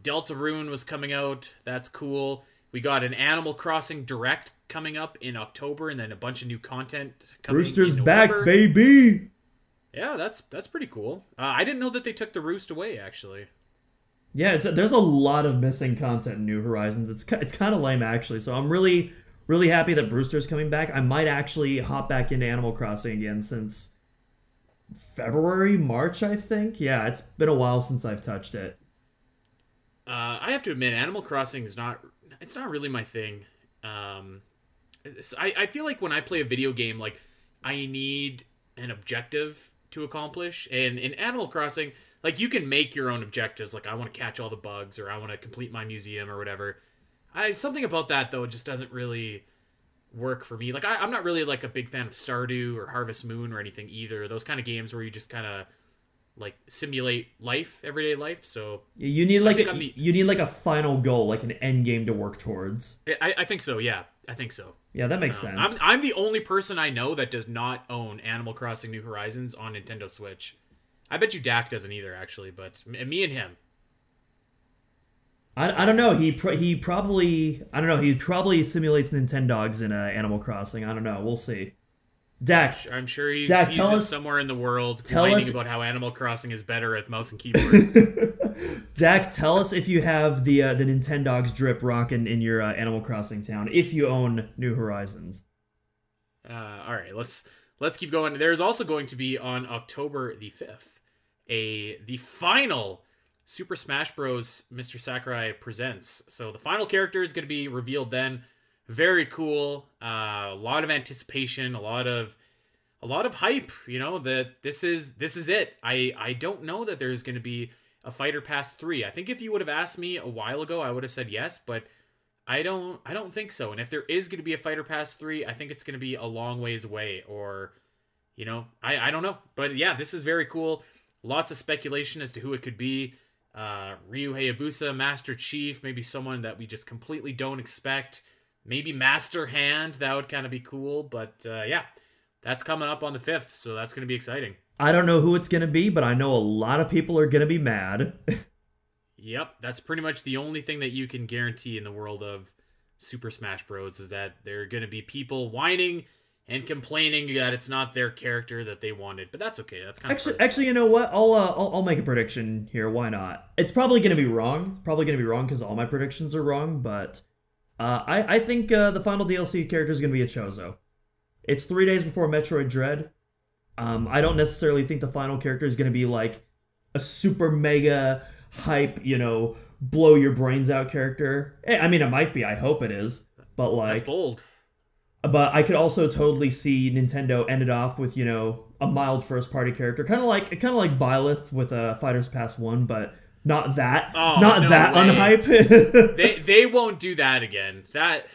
Deltarune was coming out. That's cool. We got an Animal Crossing Direct coming up in October, and then a bunch of new content coming Rooster's in November. Back, baby! Yeah, that's pretty cool. I didn't know that they took the Roost away, actually. Yeah, there's a lot of missing content in New Horizons. It's kind of lame, actually. So I'm really, really happy that Brewster's coming back. I might actually hop back into Animal Crossing again since February, March, I think. Yeah, it's been a while since I've touched it. I have to admit, Animal Crossing is not really my thing. I feel like when I play a video game, like, I need an objective to accomplish. And in Animal Crossing, like, you can make your own objectives. Like, I want to catch all the bugs, or I want to complete my museum, or whatever. Something about that, though, just doesn't really work for me. Like, I'm not really, like, a big fan of Stardew or Harvest Moon or anything either. Those kind of games where you just kind of, like, simulate life, everyday life. So you need like you need like a final goal, like an end game to work towards. I think so. Yeah, I think so. Yeah, that makes sense. I'm the only person I know that does not own Animal Crossing New Horizons on Nintendo Switch. I bet you Dak doesn't either, actually, but me and him. I don't know. He probably simulates Nintendogs in Animal Crossing. I don't know. We'll see. Dak, I'm sure he's just somewhere in the world complaining about how Animal Crossing is better with mouse and keyboard. Dak, tell us if you have the Nintendogs drip rocking in your Animal Crossing town, if you own New Horizons. All right, let's keep going. There's also going to be on October the 5th the final Super Smash Bros. Mr. Sakurai Presents. So the final character is going to be revealed then. Very cool. A lot of anticipation, a lot of hype, you know, that this is it. I don't know that there's going to be a Fighter Pass 3. I think if you would have asked me a while ago, I would have said yes, but I don't think so. And if there is going to be a Fighter Pass 3, I think it's going to be a long ways away, or, you know, I don't know. But yeah, this is very cool. Lots of speculation as to who it could be. Ryu Hayabusa, Master Chief, maybe someone that we just completely don't expect. Maybe Master Hand, that would kind of be cool. But yeah, that's coming up on the 5th, so that's going to be exciting. I don't know who it's going to be, but I know a lot of people are going to be mad. Yep, that's pretty much the only thing that you can guarantee in the world of Super Smash Bros. Is that there are going to be people whining and complaining that it's not their character that they wanted. But that's okay. That's kind of actually, you know what? I'll make a prediction here. Why not? It's probably going to be wrong. Probably going to be wrong because all my predictions are wrong, but I think the final DLC character is going to be a Chozo. It's 3 days before Metroid Dread. I don't necessarily think the final character is going to be like a super mega hype, you know, blow your brains out character. I mean, it might be. I hope it is. But like, that's bold. But I could also totally see Nintendo end it off with, you know, a mild first party character, kind of like Byleth with Fighters Pass 1, but not that, unhype. they won't do that again. That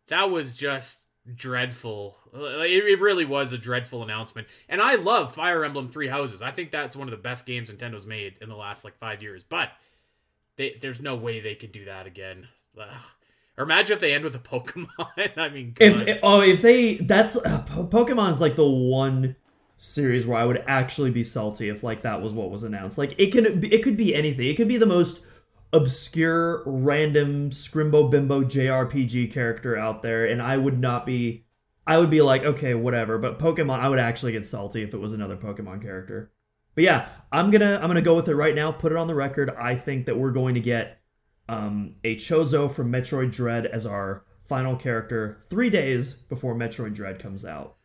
was just dreadful. It really was a dreadful announcement. And I love Fire Emblem Three Houses. I think that's one of the best games Nintendo's made in the last like 5 years. But there's no way they can do that again. Ugh. Or imagine if they end with a Pokemon. I mean, God. Pokemon's like the one series where I would actually be salty if like that was what was announced. Like it could be anything. It could be the most obscure, random Scrimbo Bimbo JRPG character out there, and I would be like, okay, whatever. But Pokemon, I would actually get salty if it was another Pokemon character. But yeah, I'm gonna go with it right now. Put it on the record. I think that we're going to get a Chozo from Metroid Dread as our final character 3 days before Metroid Dread comes out.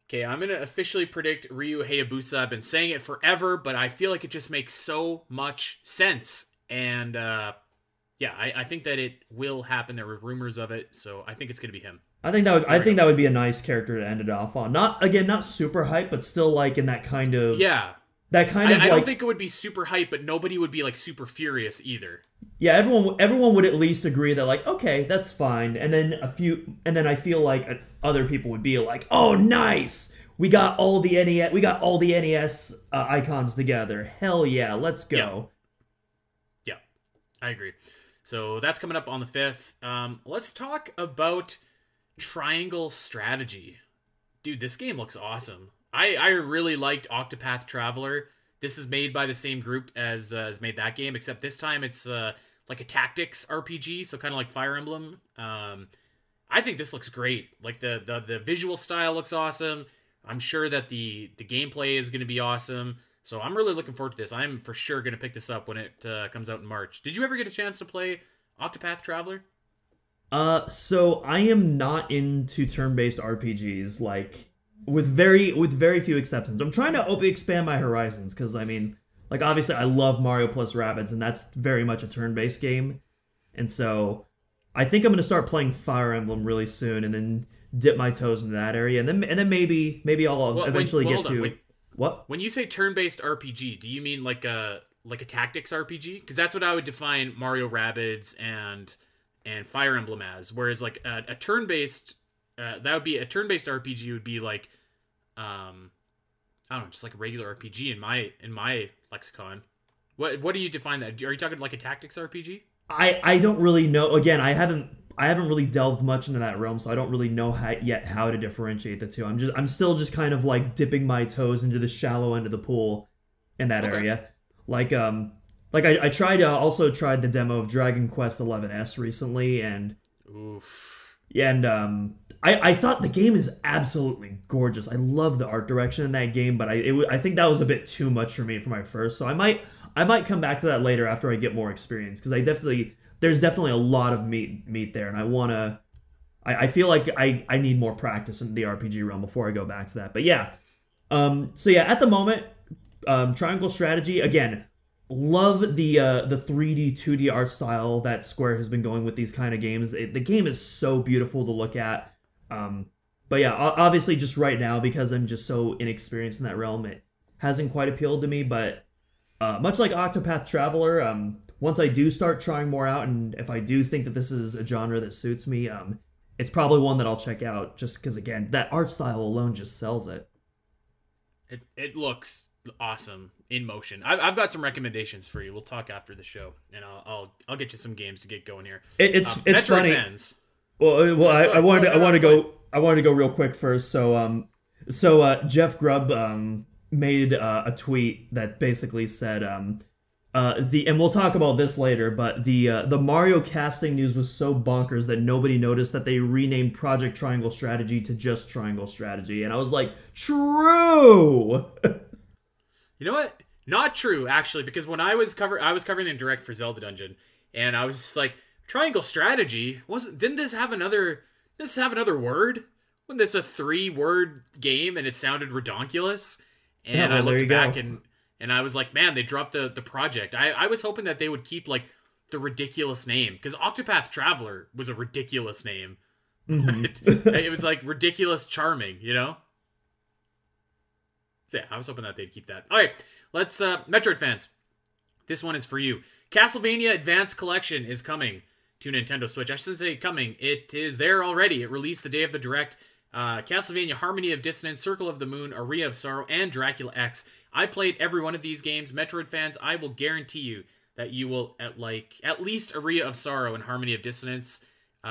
Okay, I'm going to officially predict Ryu Hayabusa. I've been saying it forever, but I feel like it just makes so much sense. And yeah, I think that it will happen. There were rumors of it, so I think it's going to be him. I think that would be a nice character to end it off on. Not super hype, but still like in that kind of I don't think it would be super hype, but nobody would be like super furious either. Yeah, everyone would at least agree that like, okay, that's fine. And then I feel like other people would be like, oh, nice, we got all the NES icons together. Hell yeah, let's go. Yeah, I agree. So that's coming up on the 5th. Let's talk about Triangle Strategy. Dude, this game looks awesome. I really liked Octopath Traveler. This is made by the same group as made that game, except this time it's like a tactics RPG, so kind of like Fire Emblem. I think this looks great. Like the visual style looks awesome. I'm sure that the gameplay is going to be awesome. So I'm really looking forward to this. I'm for sure going to pick this up when it comes out in March. Did you ever get a chance to play Octopath Traveler? So I am not into turn-based RPGs, like with very few exceptions. I'm trying to expand my horizons because I mean, like obviously I love Mario plus Rabbids, and that's very much a turn-based game. And so I think I'm going to start playing Fire Emblem really soon, and then dip my toes into that area, and then maybe I'll eventually get to. What? When you say turn-based RPG, do you mean like a tactics RPG? Because that's what I would define Mario Rabbids and Fire Emblem as. Whereas like a turn-based that would be a turn-based RPG would be like I don't know, just like a regular RPG in my lexicon. What do you define that? Are you talking like a tactics RPG? I don't really know. Again, I haven't really delved much into that realm, so I don't really know how to differentiate the two. I'm still just kind of like dipping my toes into the shallow end of the pool in that area. Like I also tried the demo of Dragon Quest XI recently, and Oof. yeah, and I thought the game is absolutely gorgeous. I love the art direction in that game, but I think that was a bit too much for me for my first. So I might come back to that later after I get more experience, because there's definitely a lot of meat there, and I feel like I need more practice in the RPG realm before I go back to that. But yeah, so yeah, at the moment, Triangle Strategy again. Love the 3D 2D art style that Square has been going with these kind of games. The game is so beautiful to look at. But yeah, obviously just right now, because I'm just so inexperienced in that realm, it hasn't quite appealed to me. But much like Octopath Traveler, once I do start trying more out, and if I do think that this is a genre that suits me, it's probably one that I'll check out, just because again, that art style alone just sells it. It looks awesome in motion. I've got some recommendations for you. We'll talk after the show, and I'll get you some games to get going here. It's Metroid funny. Fans. I wanted to go real quick first. So Jeff Grubb made a tweet that basically said and we'll talk about this later, but the Mario casting news was so bonkers that nobody noticed that they renamed Project Triangle Strategy to just Triangle Strategy, and I was like, true. You know what? Not true, actually, because when I was covering the direct for Zelda Dungeon, and I was just like, Triangle Strategy didn't this have another word? When it's a 3-word game and it sounded redonkulous, and Yeah, well, I looked back go. and I was like, man, they dropped the project. I was hoping that they would keep like the ridiculous name, because Octopath Traveler was a ridiculous name. Mm-hmm. It was like ridiculous charming, you know? So yeah, I was hoping that they'd keep that. All right, let's Metroid fans. This one is for you. Castlevania Advance Collection is coming to Nintendo Switch. I shouldn't say coming. It is there already. It released the day of the Direct. Castlevania Harmony of Dissonance, Circle of the Moon, Aria of Sorrow, and Dracula X. I've played every one of these games. Metroid fans, I will guarantee you that you will at least Aria of Sorrow and Harmony of Dissonance.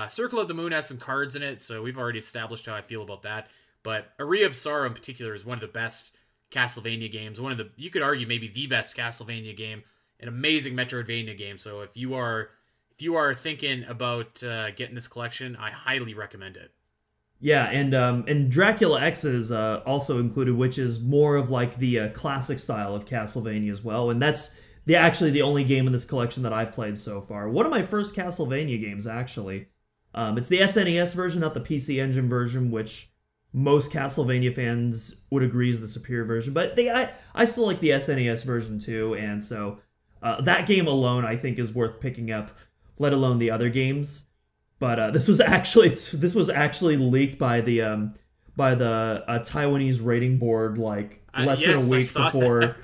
Circle of the Moon has some cards in it, so we've already established how I feel about that. But Aria of Sorrow in particular is one of the best Castlevania games. You could argue maybe the best Castlevania game. An amazing Metroidvania game. So if you are thinking about getting this collection, I highly recommend it. Yeah, and Dracula X is also included, which is more of like the classic style of Castlevania as well, and that's actually the only game in this collection that I've played so far. One of my first Castlevania games, actually. It's the SNES version, not the PC Engine version, which most Castlevania fans would agree is the superior version, but I still like the SNES version too, and so that game alone I think is worth picking up, let alone the other games. But this was actually leaked by the Taiwanese rating board like less than a week before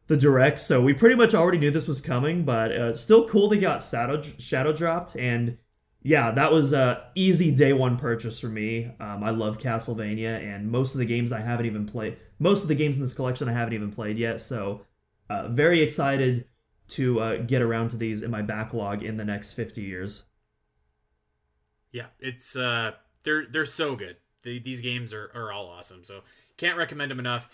the Direct, so we pretty much already knew this was coming. But still cool they got shadow dropped, and yeah, that was a easy day one purchase for me. I love Castlevania, and most of the games I haven't even played. Most of the games in this collection I haven't even played yet, so very excited to get around to these in my backlog in the next 50 years. Yeah, it's they're so good. These games are all awesome, so can't recommend them enough.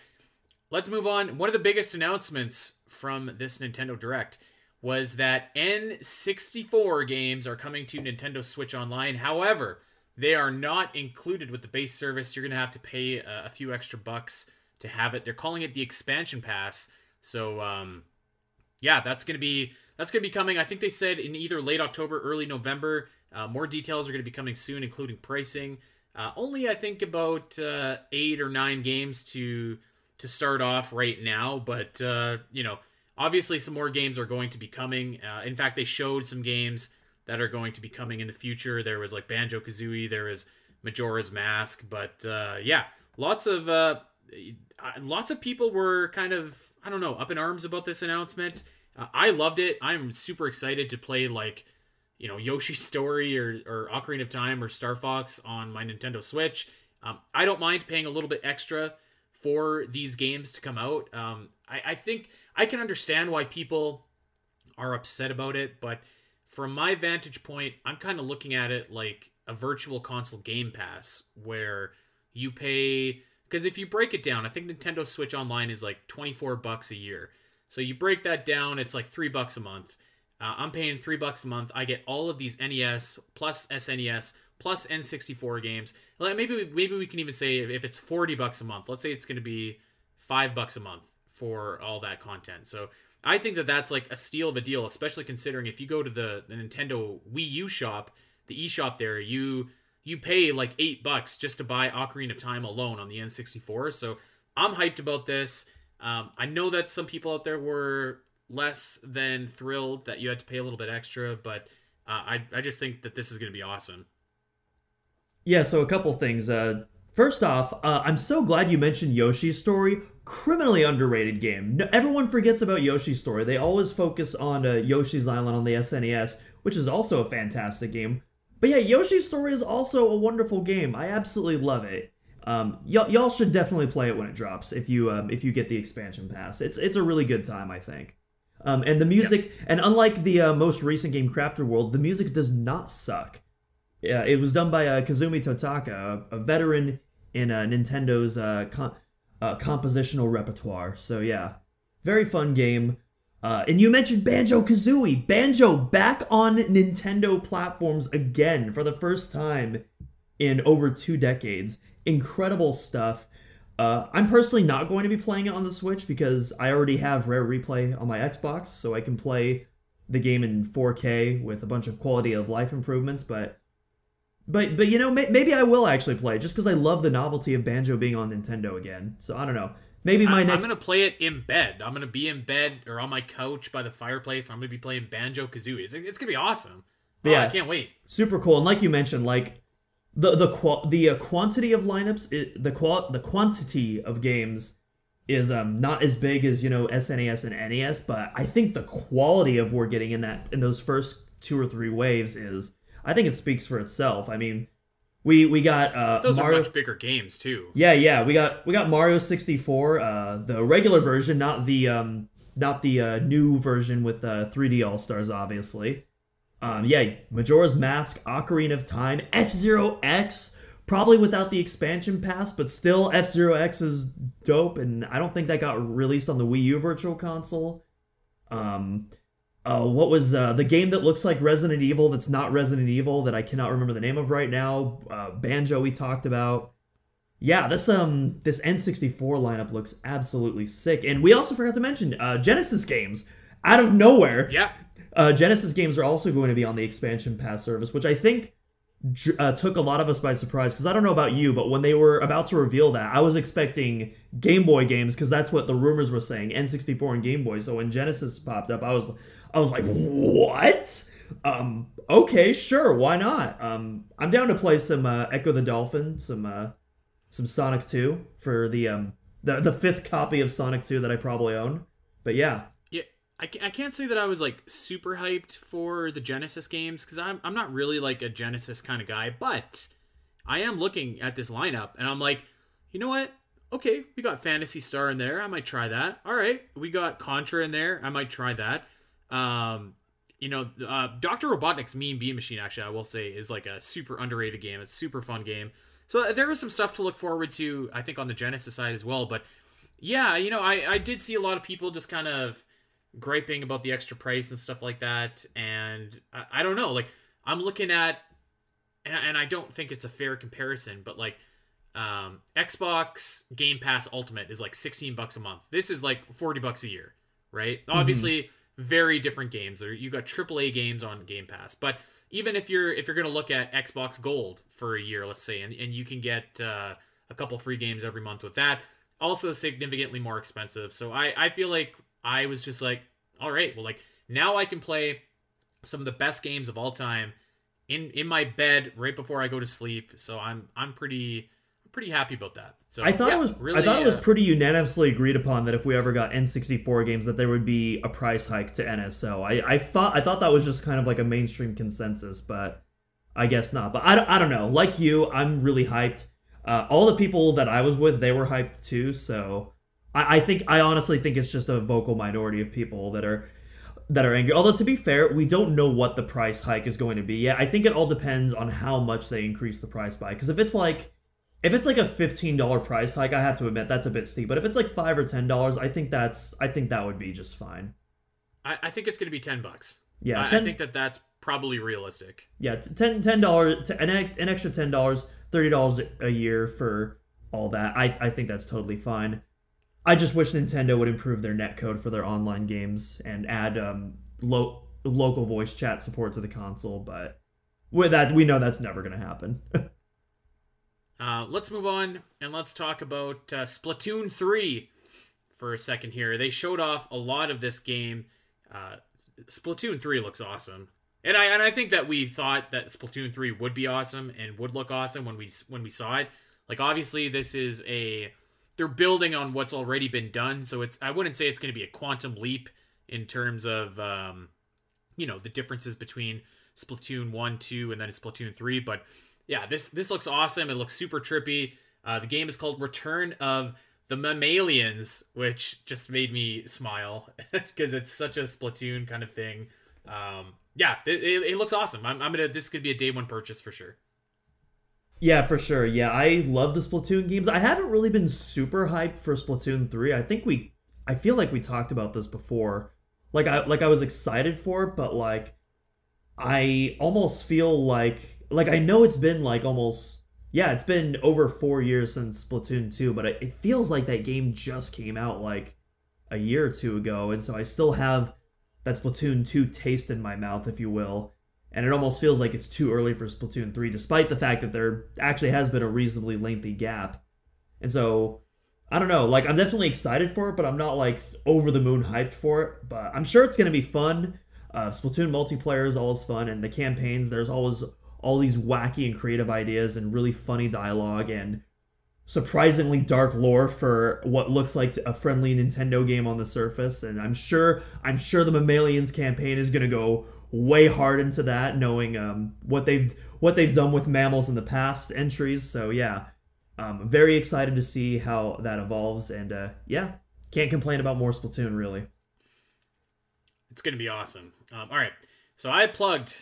Let's move on. One of the biggest announcements from this Nintendo Direct was that N64 games are coming to Nintendo Switch Online. However, they are not included with the base service. You're going to have to pay a few extra bucks to have it. They're calling it the Expansion Pass. So, yeah, that's going to be coming. I think they said in either late October, early November. More details are going to be coming soon, including pricing. Only, I think, about 8 or 9 games to start off right now. But, obviously some more games are going to be coming. In fact, they showed some games that are going to be coming in the future. There was like Banjo-Kazooie, there was Majora's Mask, but yeah, lots of lots of people were kind of, I don't know, up in arms about this announcement. I loved it. I'm super excited to play like, Yoshi's Story or Ocarina of Time or Star Fox on my Nintendo Switch. I don't mind paying a little bit extra for these games to come out. I think I can understand why people are upset about it, but from my vantage point, I'm kind of looking at it like a virtual console Game Pass where you pay, because if you break it down, I think Nintendo Switch Online is like $24 a year. So you break that down, it's like $3 a month. I'm paying $3 a month. I get all of these NES plus SNES plus N64 games. Maybe we can even say if it's $40 a month, let's say it's going to be $5 a month for all that content. So I think that that's like a steal of a deal, especially considering if you go to the Nintendo Wii U shop, the eShop there, you pay like $8 just to buy Ocarina of Time alone on the N64. So I'm hyped about this. I know that some people out there were less than thrilled that you had to pay a little bit extra, but I just think that this is going to be awesome. Yeah, so a couple things. First off, I'm so glad you mentioned Yoshi's Story. Criminally underrated game. No, everyone forgets about Yoshi's Story. They always focus on Yoshi's Island on the SNES, which is also a fantastic game. But yeah, Yoshi's Story is also a wonderful game. I absolutely love it. Y'all should definitely play it when it drops if you get the expansion pass. It's a really good time, I think. And the music, and unlike the most recent game, Crafted World, the music does not suck. Yeah, it was done by Kazumi Totaka, a veteran in Nintendo's compositional repertoire. So yeah, very fun game. And you mentioned Banjo-Kazooie. Banjo back on Nintendo platforms again for the first time in over 2 decades. Incredible stuff. I'm personally not going to be playing it on the Switch because I already have Rare Replay on my Xbox, so I can play the game in 4K with a bunch of quality of life improvements, but maybe I will actually play it just because I love the novelty of Banjo being on Nintendo again. So I don't know. Maybe I'm going to play it in bed. I'm going to be in bed or on my couch by the fireplace. I'm going to be playing Banjo-Kazooie. It's going to be awesome. Yeah, I can't wait. Super cool. And like you mentioned, like the quantity of lineups, the quantity of games is not as big as SNES and NES, but I think the quality of we're getting in those first 2 or 3 waves is, I think it speaks for itself. I mean, we got those Mario, are much bigger games too. Yeah, we got Mario 64, the regular version, not the new version with 3D All Stars, obviously. Majora's Mask, Ocarina of Time, F-Zero X, probably without the expansion pass, but still F-Zero X is dope, and I don't think that got released on the Wii U Virtual Console. What was the game that looks like Resident Evil that's not Resident Evil that I cannot remember the name of right now? Banjo we talked about. Yeah, this N64 lineup looks absolutely sick. And we also forgot to mention Genesis games out of nowhere. Yeah. Genesis games are also going to be on the expansion pass service, which I think took a lot of us by surprise, because I don't know about you, but when they were about to reveal that, I was expecting Game Boy games, because that's what the rumors were saying, N64 and Game Boy. So when Genesis popped up, I was like, what? Okay, sure, why not? I'm down to play some Echo the Dolphin, some Sonic 2 for the 5th copy of Sonic 2 that I probably own. But yeah. I can't say that I was like super hyped for the Genesis games because I'm not really like a Genesis kind of guy, but I am looking at this lineup and I'm like, you know what? Okay, we got Phantasy Star in there. I might try that. All right, we got Contra in there. I might try that. Dr. Robotnik's Mean Bean Machine, actually, I will say, is like a super underrated game. It's a super fun game. So there was some stuff to look forward to, I think, on the Genesis side as well. But yeah, I did see a lot of people just kind of griping about the extra price and stuff like that, and I don't know, like I'm looking at, and I don't think it's a fair comparison, but like Xbox Game Pass Ultimate is like $16 a month. This is like $40 a year, right? Mm-hmm. Obviously very different games, or you got AAA games on Game Pass, but even if you're gonna look at Xbox Gold for a year, let's say, and you can get a couple free games every month with that, also significantly more expensive. So I feel like I was just like, all right, well, like now I can play some of the best games of all time in my bed right before I go to sleep. So I'm pretty pretty happy about that. So I thought really, it was pretty unanimously agreed upon that if we ever got N64 games, that there would be a price hike to NSO. I thought that was just kind of like a mainstream consensus, but I guess not. But I don't know. Like you, I'm really hyped. All the people that I was with, they were hyped too. So I honestly think it's just a vocal minority of people that are angry. Although, to be fair, we don't know what the price hike is going to be yet. I think it all depends on how much they increase the price by. Because if it's like a $15 price hike, I have to admit that's a bit steep. But if it's like $5 or $10, I think that would be just fine. I think it's going to be $10. Yeah, I think that's probably realistic. Yeah, $10, an extra $10, $30 a year for all that. I think that's totally fine. I just wish Nintendo would improve their netcode for their online games and add local voice chat support to the console, but with that, we know that's never going to happen. Let's move on and let's talk about Splatoon 3 for a second here. They showed off a lot of this game. Splatoon 3 looks awesome. And I think that we thought that Splatoon 3 would be awesome and would look awesome when we saw it. Like, obviously, they're building on what's already been done, so I wouldn't say it's going to be a quantum leap in terms of the differences between Splatoon 1, 2, and then Splatoon 3. But yeah, this looks awesome. It looks super trippy. The game is called Return of the Mammalians, which just made me smile because it's such a Splatoon kind of thing. It looks awesome. This could be a day one purchase for sure. Yeah, for sure. Yeah, I love the Splatoon games. I haven't really been super hyped for Splatoon 3. I feel like we talked about this before. Like I was excited for it, but like I almost feel like I know it's been like it's been over 4 years since Splatoon 2, but it feels like that game just came out like a year or two ago, and so I still have that Splatoon 2 taste in my mouth, if you will. And it almost feels like it's too early for Splatoon 3, despite the fact that there actually has been a reasonably lengthy gap. And so, I don't know, like, I'm definitely excited for it, but I'm not, like, over the moon hyped for it. But I'm sure it's going to be fun. Splatoon multiplayer is always fun, and the campaigns, there's always all these wacky and creative ideas and really funny dialogue and surprisingly dark lore for what looks like a friendly Nintendo game on the surface. And I'm sure the Mammalians campaign is going to go way hard into that, knowing what they've done with mammals in the past entries. So yeah, very excited to see how that evolves, and can't complain about more Splatoon, really. It's gonna be awesome. All right, so I plugged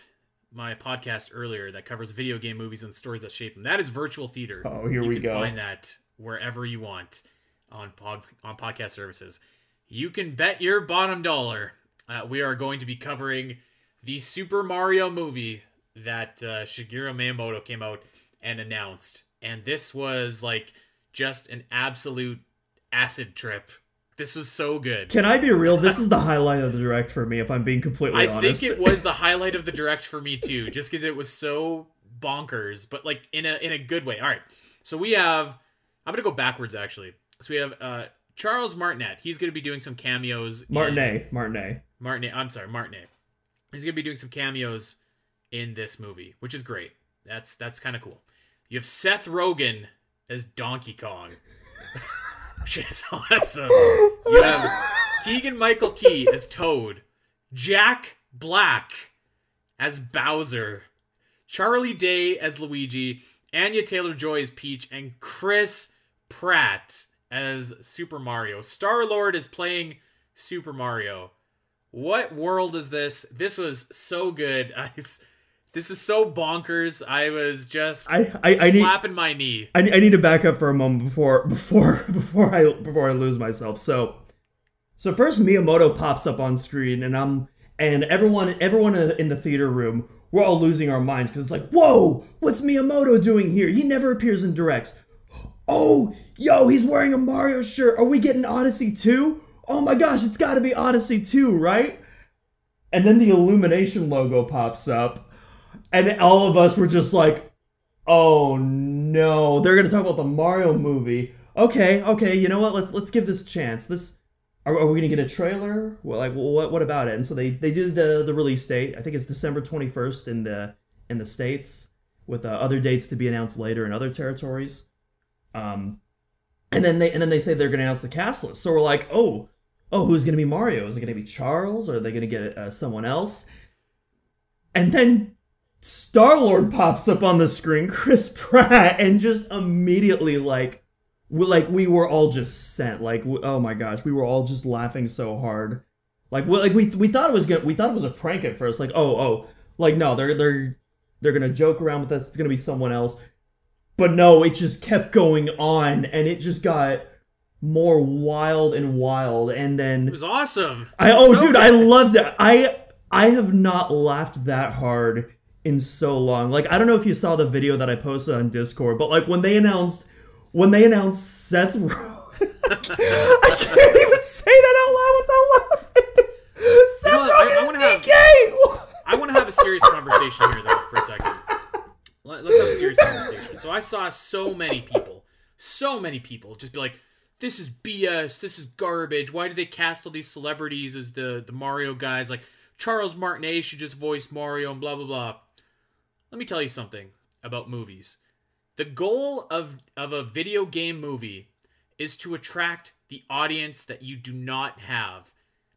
my podcast earlier that covers video game movies and stories that shape them. That is Virtual Theater. Oh, here we go. You can find that wherever you want on podcast services. You can bet your bottom dollar we are going to be covering the Super Mario movie that Shigeru Miyamoto came out and announced. And this was like just an absolute acid trip. This was so good. Can I be real? This is the highlight of the direct for me, if I'm being completely honest. I think it was the highlight of the direct for me too, just because it was so bonkers, but like in a good way. All right, so we have, I'm going to go backwards actually. So we have Charles Martinet. He's going to be doing some cameos. Martinet. I'm sorry, Martinet. He's going to be doing some cameos in this movie, which is great. That's kind of cool. You have Seth Rogen as Donkey Kong, which is awesome. You have Keegan-Michael Key as Toad, Jack Black as Bowser, Charlie Day as Luigi, Anya Taylor-Joy as Peach, and Chris Pratt as Super Mario. Star-Lord is playing Super Mario. What world is this? This was so good. This is so bonkers. I was just slapping my knee. I need to back up for a moment before I lose myself. So first Miyamoto pops up on screen, and everyone in the theater room, we're all losing our minds because it's like, whoa, what's Miyamoto doing here? He never appears in directs. Oh, yo, he's wearing a Mario shirt. Are we getting Odyssey 2? Oh my gosh, it's got to be Odyssey 2, right? And then the Illumination logo pops up, and all of us were just like, oh no, they're going to talk about the Mario movie. Okay, you know what? Let's give this a chance. Are we going to get a trailer? Well, like, what about it? And so they do the release date. I think it's December 21st in the States, with other dates to be announced later in other territories. And then they say they're going to announce the cast list. So we're like, oh, who's going to be Mario? Is it going to be Charles? Or are they going to get someone else? And then Star-Lord pops up on the screen, Chris Pratt, and just immediately we were all just sent. Oh my gosh, we were all just laughing so hard. We thought it was a prank at first. No, they're gonna joke around with us. It's gonna be someone else. But no, it just kept going on, and it just got more wild and wild. And then it was awesome. I loved it. I have not laughed that hard in so long. I don't know if you saw the video that I posted on Discord, but when they announced Seth Rogen, I can't even say that out loud without laughing. Seth Rogen is DK. I want to have a serious conversation here, though, for a second. Let's have a serious conversation. So I saw so many people just be like, this is BS, this is garbage, why did they cast all these celebrities as the Mario guys? Charles Martinet should just voice Mario and blah, blah, blah. Let me tell you something about movies. The goal of a video game movie is to attract the audience that you do not have.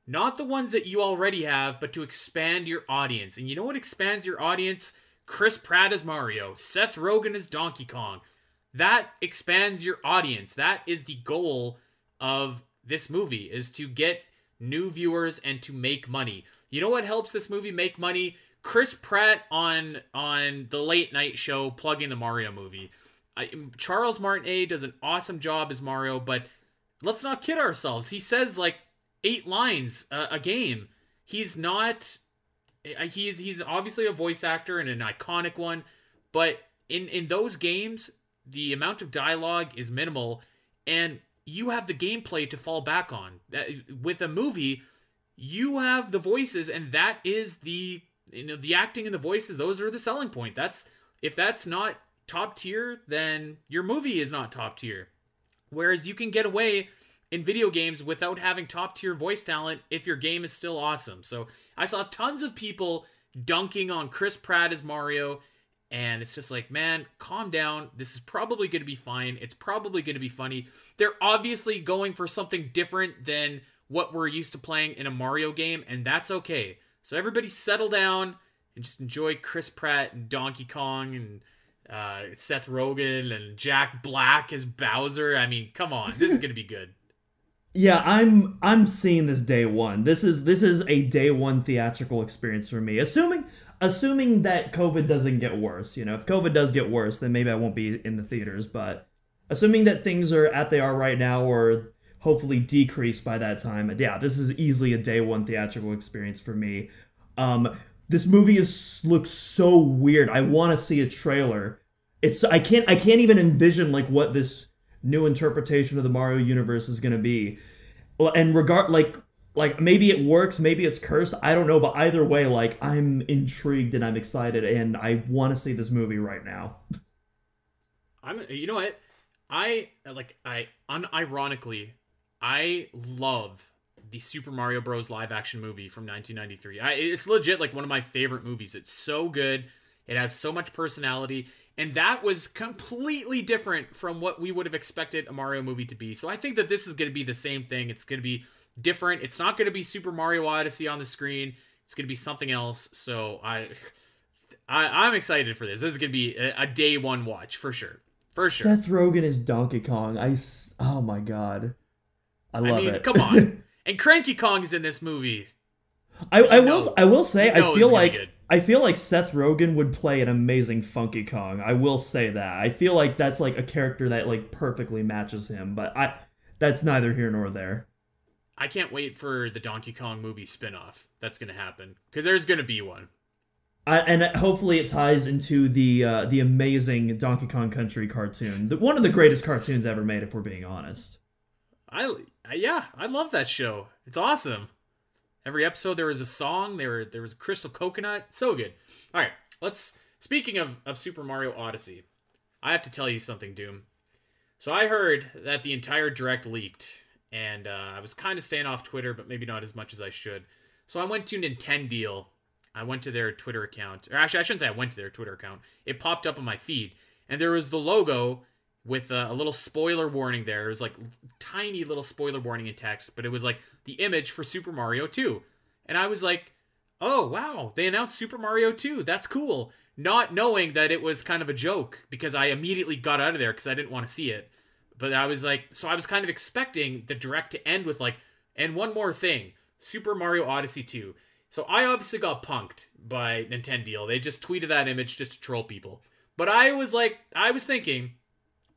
Not the ones that you already have, but to expand your audience. And you know what expands your audience? Chris Pratt as Mario, Seth Rogen as Donkey Kong. That expands your audience. That is the goal of this movie, is to get new viewers and to make money. You know what helps this movie make money? Chris Pratt on the late night show plugging the Mario movie. Charles Martinet does an awesome job as Mario, but let's not kid ourselves. He says 8 lines a game. He's not... He's obviously a voice actor and an iconic one, but in those games, the amount of dialogue is minimal, and you have the gameplay to fall back on. With a movie, you have the voices, and that is the acting and the voices. Those are the selling point. If that's not top tier, then your movie is not top tier. Whereas you can get away in video games without having top tier voice talent if your game is still awesome. So I saw tons of people dunking on Chris Pratt as Mario, and it's just man, calm down. This is probably going to be fine. It's probably going to be funny. They're obviously going for something different than what we're used to playing in a Mario game, and that's okay. So everybody settle down and just enjoy Chris Pratt and Donkey Kong and Seth Rogen and Jack Black as Bowser. I mean, come on. This is going to be good. Yeah, I'm seeing this day one. This is a day one theatrical experience for me. Assuming that COVID doesn't get worse. If COVID does get worse, then maybe I won't be in the theaters. But assuming that things are they are right now, or hopefully decrease by that time, yeah, this is easily a day one theatrical experience for me. This movie looks so weird. I want to see a trailer. I can't even envision what this new interpretation of the Mario universe is going to be. And maybe it works, maybe it's cursed, I don't know, but either way, I'm intrigued and I'm excited and I want to see this movie right now. You know what? Unironically, I love the Super Mario Bros. Live action movie from 1993. It's legit one of my favorite movies. It's so good. It has so much personality. And that was completely different from what we would have expected a Mario movie to be. So I think that this is going to be the same thing. It's going to be different. It's not going to be Super Mario Odyssey on the screen. It's going to be something else. So I'm excited for this. This is going to be a day one watch for sure. For sure. Seth Rogen is Donkey Kong. Oh my god. I love it. Come on. And Cranky Kong is in this movie. I will say I feel like Seth Rogen would play an amazing Funky Kong. I will say that. I feel like that's a character that perfectly matches him, but that's neither here nor there. I can't wait for the Donkey Kong movie spinoff that's going to happen, because there's going to be one. And hopefully it ties into the amazing Donkey Kong Country cartoon. One of the greatest cartoons ever made, if we're being honest. I love that show. It's awesome. Every episode there was a song, there was a crystal coconut. So good. All right, speaking of Super Mario Odyssey, I have to tell you something, Doom. So I heard that the entire Direct leaked, and I was kind of staying off Twitter, but maybe not as much as I should. So I went to Nintendeal. I went to their Twitter account. Or actually, I shouldn't say I went to their Twitter account. It popped up on my feed, and there was the logo with a little spoiler warning there. It was like tiny little spoiler warning in text, but it was like the image for Super Mario 2. And I was like, oh, wow, they announced Super Mario 2. That's cool. Not knowing that it was kind of a joke, because I immediately got out of there because I didn't want to see it. But I was like, so I was kind of expecting the direct to end with like, and one more thing, Super Mario Odyssey 2. So I obviously got punked by Nintendo. They just tweeted that image just to troll people. But I was thinking,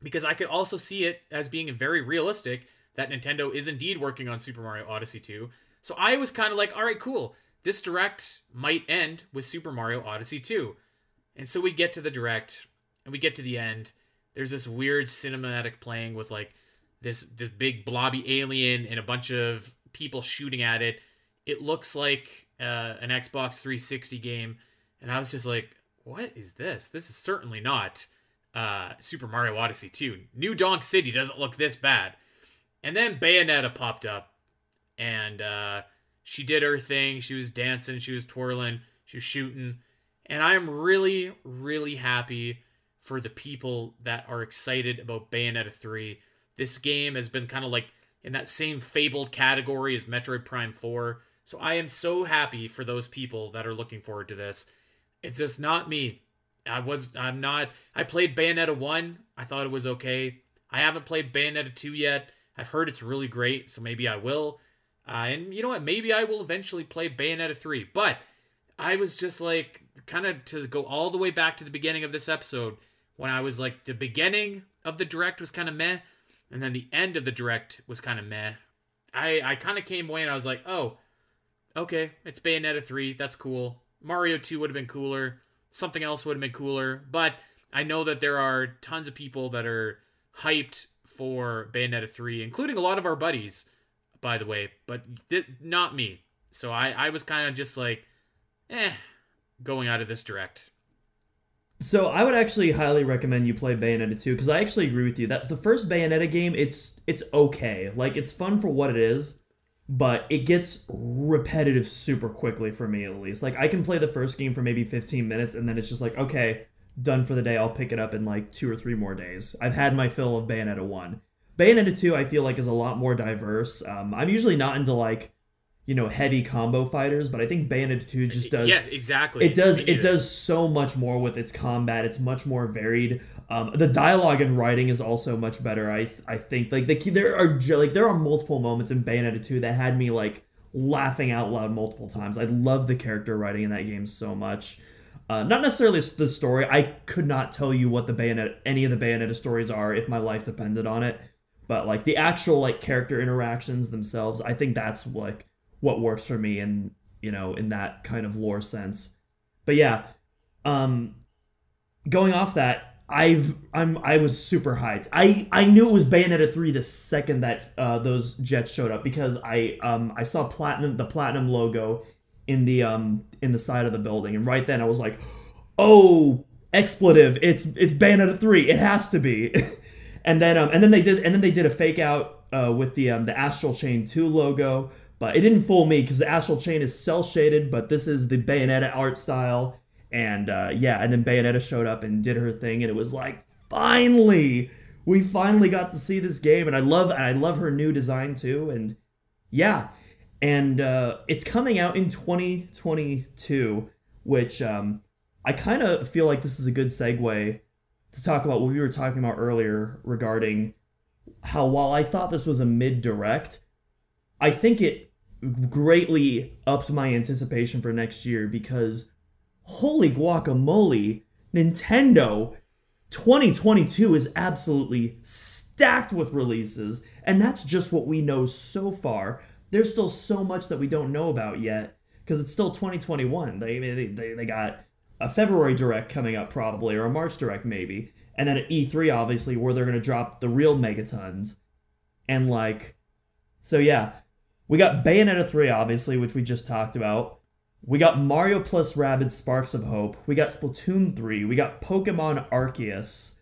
because I could also see it as being very realistic, that Nintendo is indeed working on Super Mario Odyssey 2. So I was kind of like, all right, cool. This direct might end with Super Mario Odyssey 2. And so we get to the direct, and we get to the end. There's this weird cinematic playing with like this big blobby alien and a bunch of people shooting at it. It looks like an Xbox 360 game. And I was just like, what is this? This is certainly not Super Mario Odyssey 2. New Donk City doesn't look this bad. And then Bayonetta popped up, and she did her thing. She was dancing, she was twirling, she was shooting. And I am really, really happy for the people that are excited about Bayonetta 3. This game has been kind of like in that same fabled category as Metroid Prime 4. So I am so happy for those people that are looking forward to this. It's just not me. I played Bayonetta 1. I thought it was okay. I haven't played Bayonetta 2 yet. I've heard it's really great, so maybe I will. And you know what? Maybe I will eventually play Bayonetta 3. But I was just like, kind of to go all the way back to the beginning of this episode, when I was like, the beginning of the direct was kind of meh, and then the end of the direct was kind of meh. I kind of came away and I was like, oh, okay, it's Bayonetta 3. That's cool. Mario 2 would have been cooler. Something else would have been cooler. But I know that there are tons of people that are hyped for Bayonetta 3, including a lot of our buddies, by the way, but not me. So I was kind of just like, going out of this direct. So I would actually highly recommend you play Bayonetta 2, because I actually agree with you that the first Bayonetta game, it's okay. Like, it's fun for what it is, but it gets repetitive super quickly for me, at least. Like, I can play the first game for maybe 15 minutes, and then it's just like, okay, done for the day. I'll pick it up in like 2 or 3 more days. I've had my fill of Bayonetta 1. Bayonetta 2, I feel like, is a lot more diverse. I'm usually not into like, heavy combo fighters, but I think Bayonetta 2 just does... Yeah, exactly. It does so much more with its combat. It's much more varied. The dialogue and writing is also much better, I think. Like, there are multiple moments in Bayonetta 2 that had me, like, laughing out loud multiple times. I love the character writing in that game so much. Not necessarily the story. I could not tell you what any of the Bayonetta stories are if my life depended on it. But, like, the actual, like, character interactions themselves, I think that's, like, what works for me in that kind of lore sense. But yeah, going off that, I was super hyped. I knew it was Bayonetta 3 the second that those jets showed up, because I saw the platinum logo in the side of the building, and right then I was like, oh, expletive, it's Bayonetta 3, it has to be. and then they did a fake out with the Astral Chain 2 logo. But it didn't fool me, because the Astral Chain is cel-shaded, but this is the Bayonetta art style. And and then Bayonetta showed up and did her thing, and it was like, finally! We finally got to see this game, and I love her new design too, and yeah. And it's coming out in 2022, which I kind of feel like this is a good segue to talk about what we were talking about earlier regarding how, while I thought this was a mid-direct, I think it greatly upped my anticipation for next year, because holy guacamole, Nintendo 2022 is absolutely stacked with releases, and that's just what we know so far. There's still so much that we don't know about yet, because it's still 2021. They got a February Direct coming up probably, or a March Direct maybe, and then an E3 obviously, where they're going to drop the real megatons. And like, so yeah, we got Bayonetta 3, obviously, which we just talked about. We got Mario plus Rabbids Sparks of Hope. We got Splatoon 3. We got Pokemon Arceus.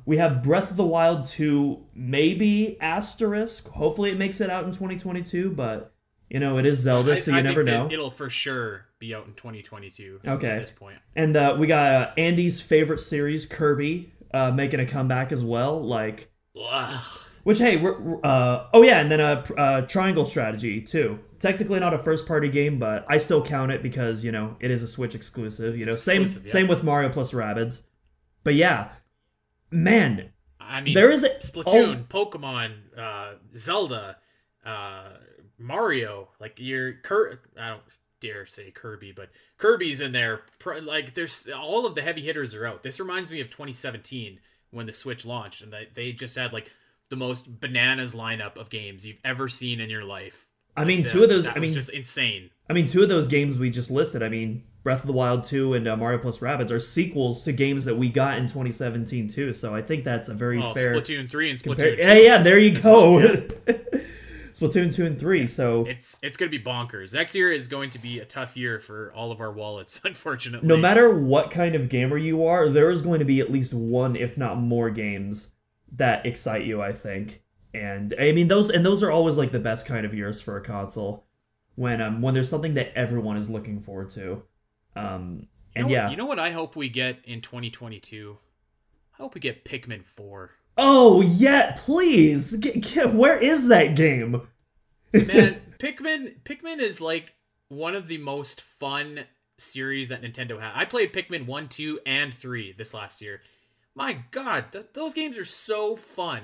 We have Breath of the Wild 2, maybe asterisk. Hopefully it makes it out in 2022, but, it is Zelda, so you never know. It'll for sure be out in 2022 okay. at this point. And we got Andy's favorite series, Kirby. making a comeback as well. Like, Ugh. which hey, oh yeah, and then a triangle strategy too. Technically not a first party game, but I still count it because you know it is a Switch exclusive. You know, same with Mario plus Rabbids. But yeah, man, I mean, there is Splatoon, Pokemon, Zelda, Mario. Like I don't dare say Kirby, but Kirby's in there. Like, there's all of the heavy hitters are out. This reminds me of 2017 when the Switch launched, and they just had like the most bananas lineup of games you've ever seen in your life. I mean, two of those. That was just insane. I mean, two of those games we just listed. I mean, Breath of the Wild 2 and Mario plus Rabbids are sequels to games that we got in 2017 too. So I think that's a very fair. Splatoon 3 and Splatoon 2. Yeah, there you go. Well, yeah. Splatoon 2 and 3. So it's going to be bonkers. Next year is going to be a tough year for all of our wallets, unfortunately. No matter what kind of gamer you are, there is going to be at least one, if not more, games that excite you, I think. And I mean, those are always like the best kind of years for a console, when there's something that everyone is looking forward to. You know what I hope we get in 2022? I hope we get Pikmin 4. Oh yeah, please. Where is that game? Man, Pikmin is like one of the most fun series that Nintendo had. I played Pikmin 1, 2, and 3 this last year. My God, those games are so fun.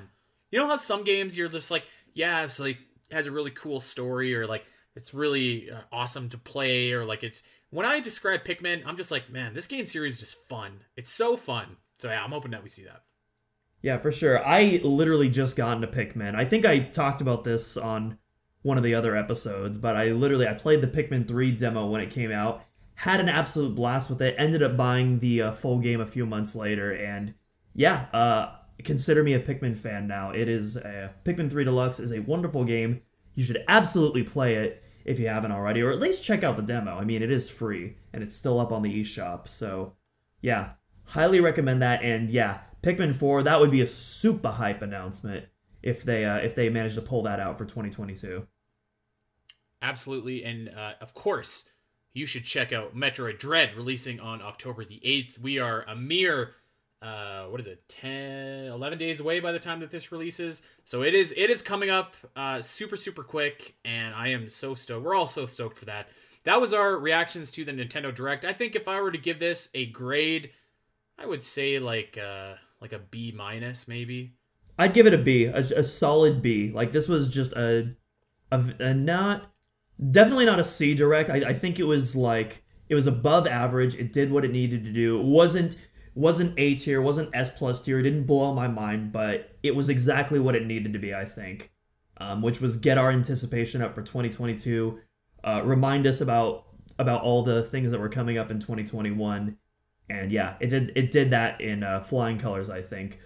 You know how some games you're just like, yeah, it's like has a really cool story, or like it's really awesome to play, or like it's. When I describe Pikmin, I'm just like, man, this game series is just fun. It's so fun. So yeah, I'm hoping that we see that. Yeah, for sure. I literally just got into Pikmin. I think I talked about this on one of the other episodes, but I played the Pikmin 3 demo when it came out, had an absolute blast with it, ended up buying the full game a few months later, and yeah, consider me a Pikmin fan now. Pikmin 3 Deluxe is a wonderful game. You should absolutely play it if you haven't already, or at least check out the demo. I mean, it is free, and it's still up on the eShop, so yeah, highly recommend that. And yeah, Pikmin 4, that would be a super hype announcement if they manage to pull that out for 2022. Absolutely, and of course, you should check out Metroid Dread, releasing on October the 8th. We are a mere 11 days away by the time that this releases. So it is coming up super quick, and I am so stoked. We're all so stoked for that. That was our reactions to the Nintendo Direct. I think if I were to give this a grade, I would say like a B minus maybe. I'd give it a B, a solid B. Like, this was just a definitely not a C Direct. I think it was above average. It did what it needed to do. It wasn't A tier, wasn't S plus tier. It didn't blow my mind, but it was exactly what it needed to be, I think. Which was get our anticipation up for 2022, remind us about all the things that were coming up in 2021, and yeah, it did that in flying colors, I think,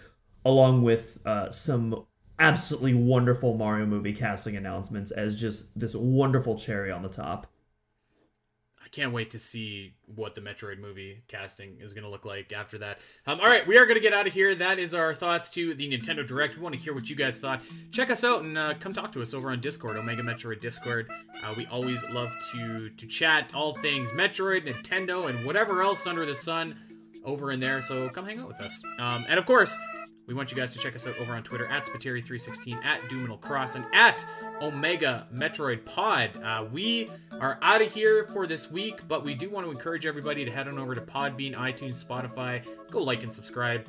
along with some absolutely wonderful Mario movie casting announcements as just this wonderful cherry on the top. I can't wait to see what the Metroid movie casting is going to look like after that. All right, we are going to get out of here. That is our thoughts to the Nintendo Direct. We want to hear what you guys thought. Check us out and come talk to us over on Discord, Omega Metroid Discord. We always love to chat all things Metroid, Nintendo, and whatever else under the sun over in there. So come hang out with us. And of course, we want you guys to check us out over on Twitter at Spiteri316, at Doominal Cross, and at Omega Metroid Pod. We are out of here for this week, but we do want to encourage everybody to head on over to Podbean, iTunes, Spotify. Go like and subscribe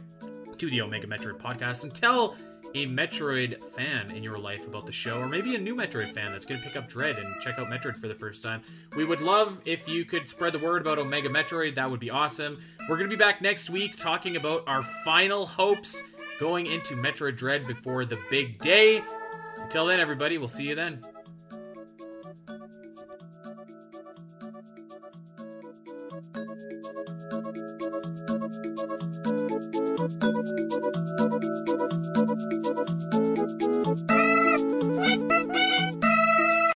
to the Omega Metroid Podcast, and tell a Metroid fan in your life about the show, or maybe a new Metroid fan that's going to pick up Dread and check out Metroid for the first time. We would love if you could spread the word about Omega Metroid. That would be awesome. We're going to be back next week talking about our final hopes going into Metroid Dread before the big day. Until then, everybody, we'll see you then.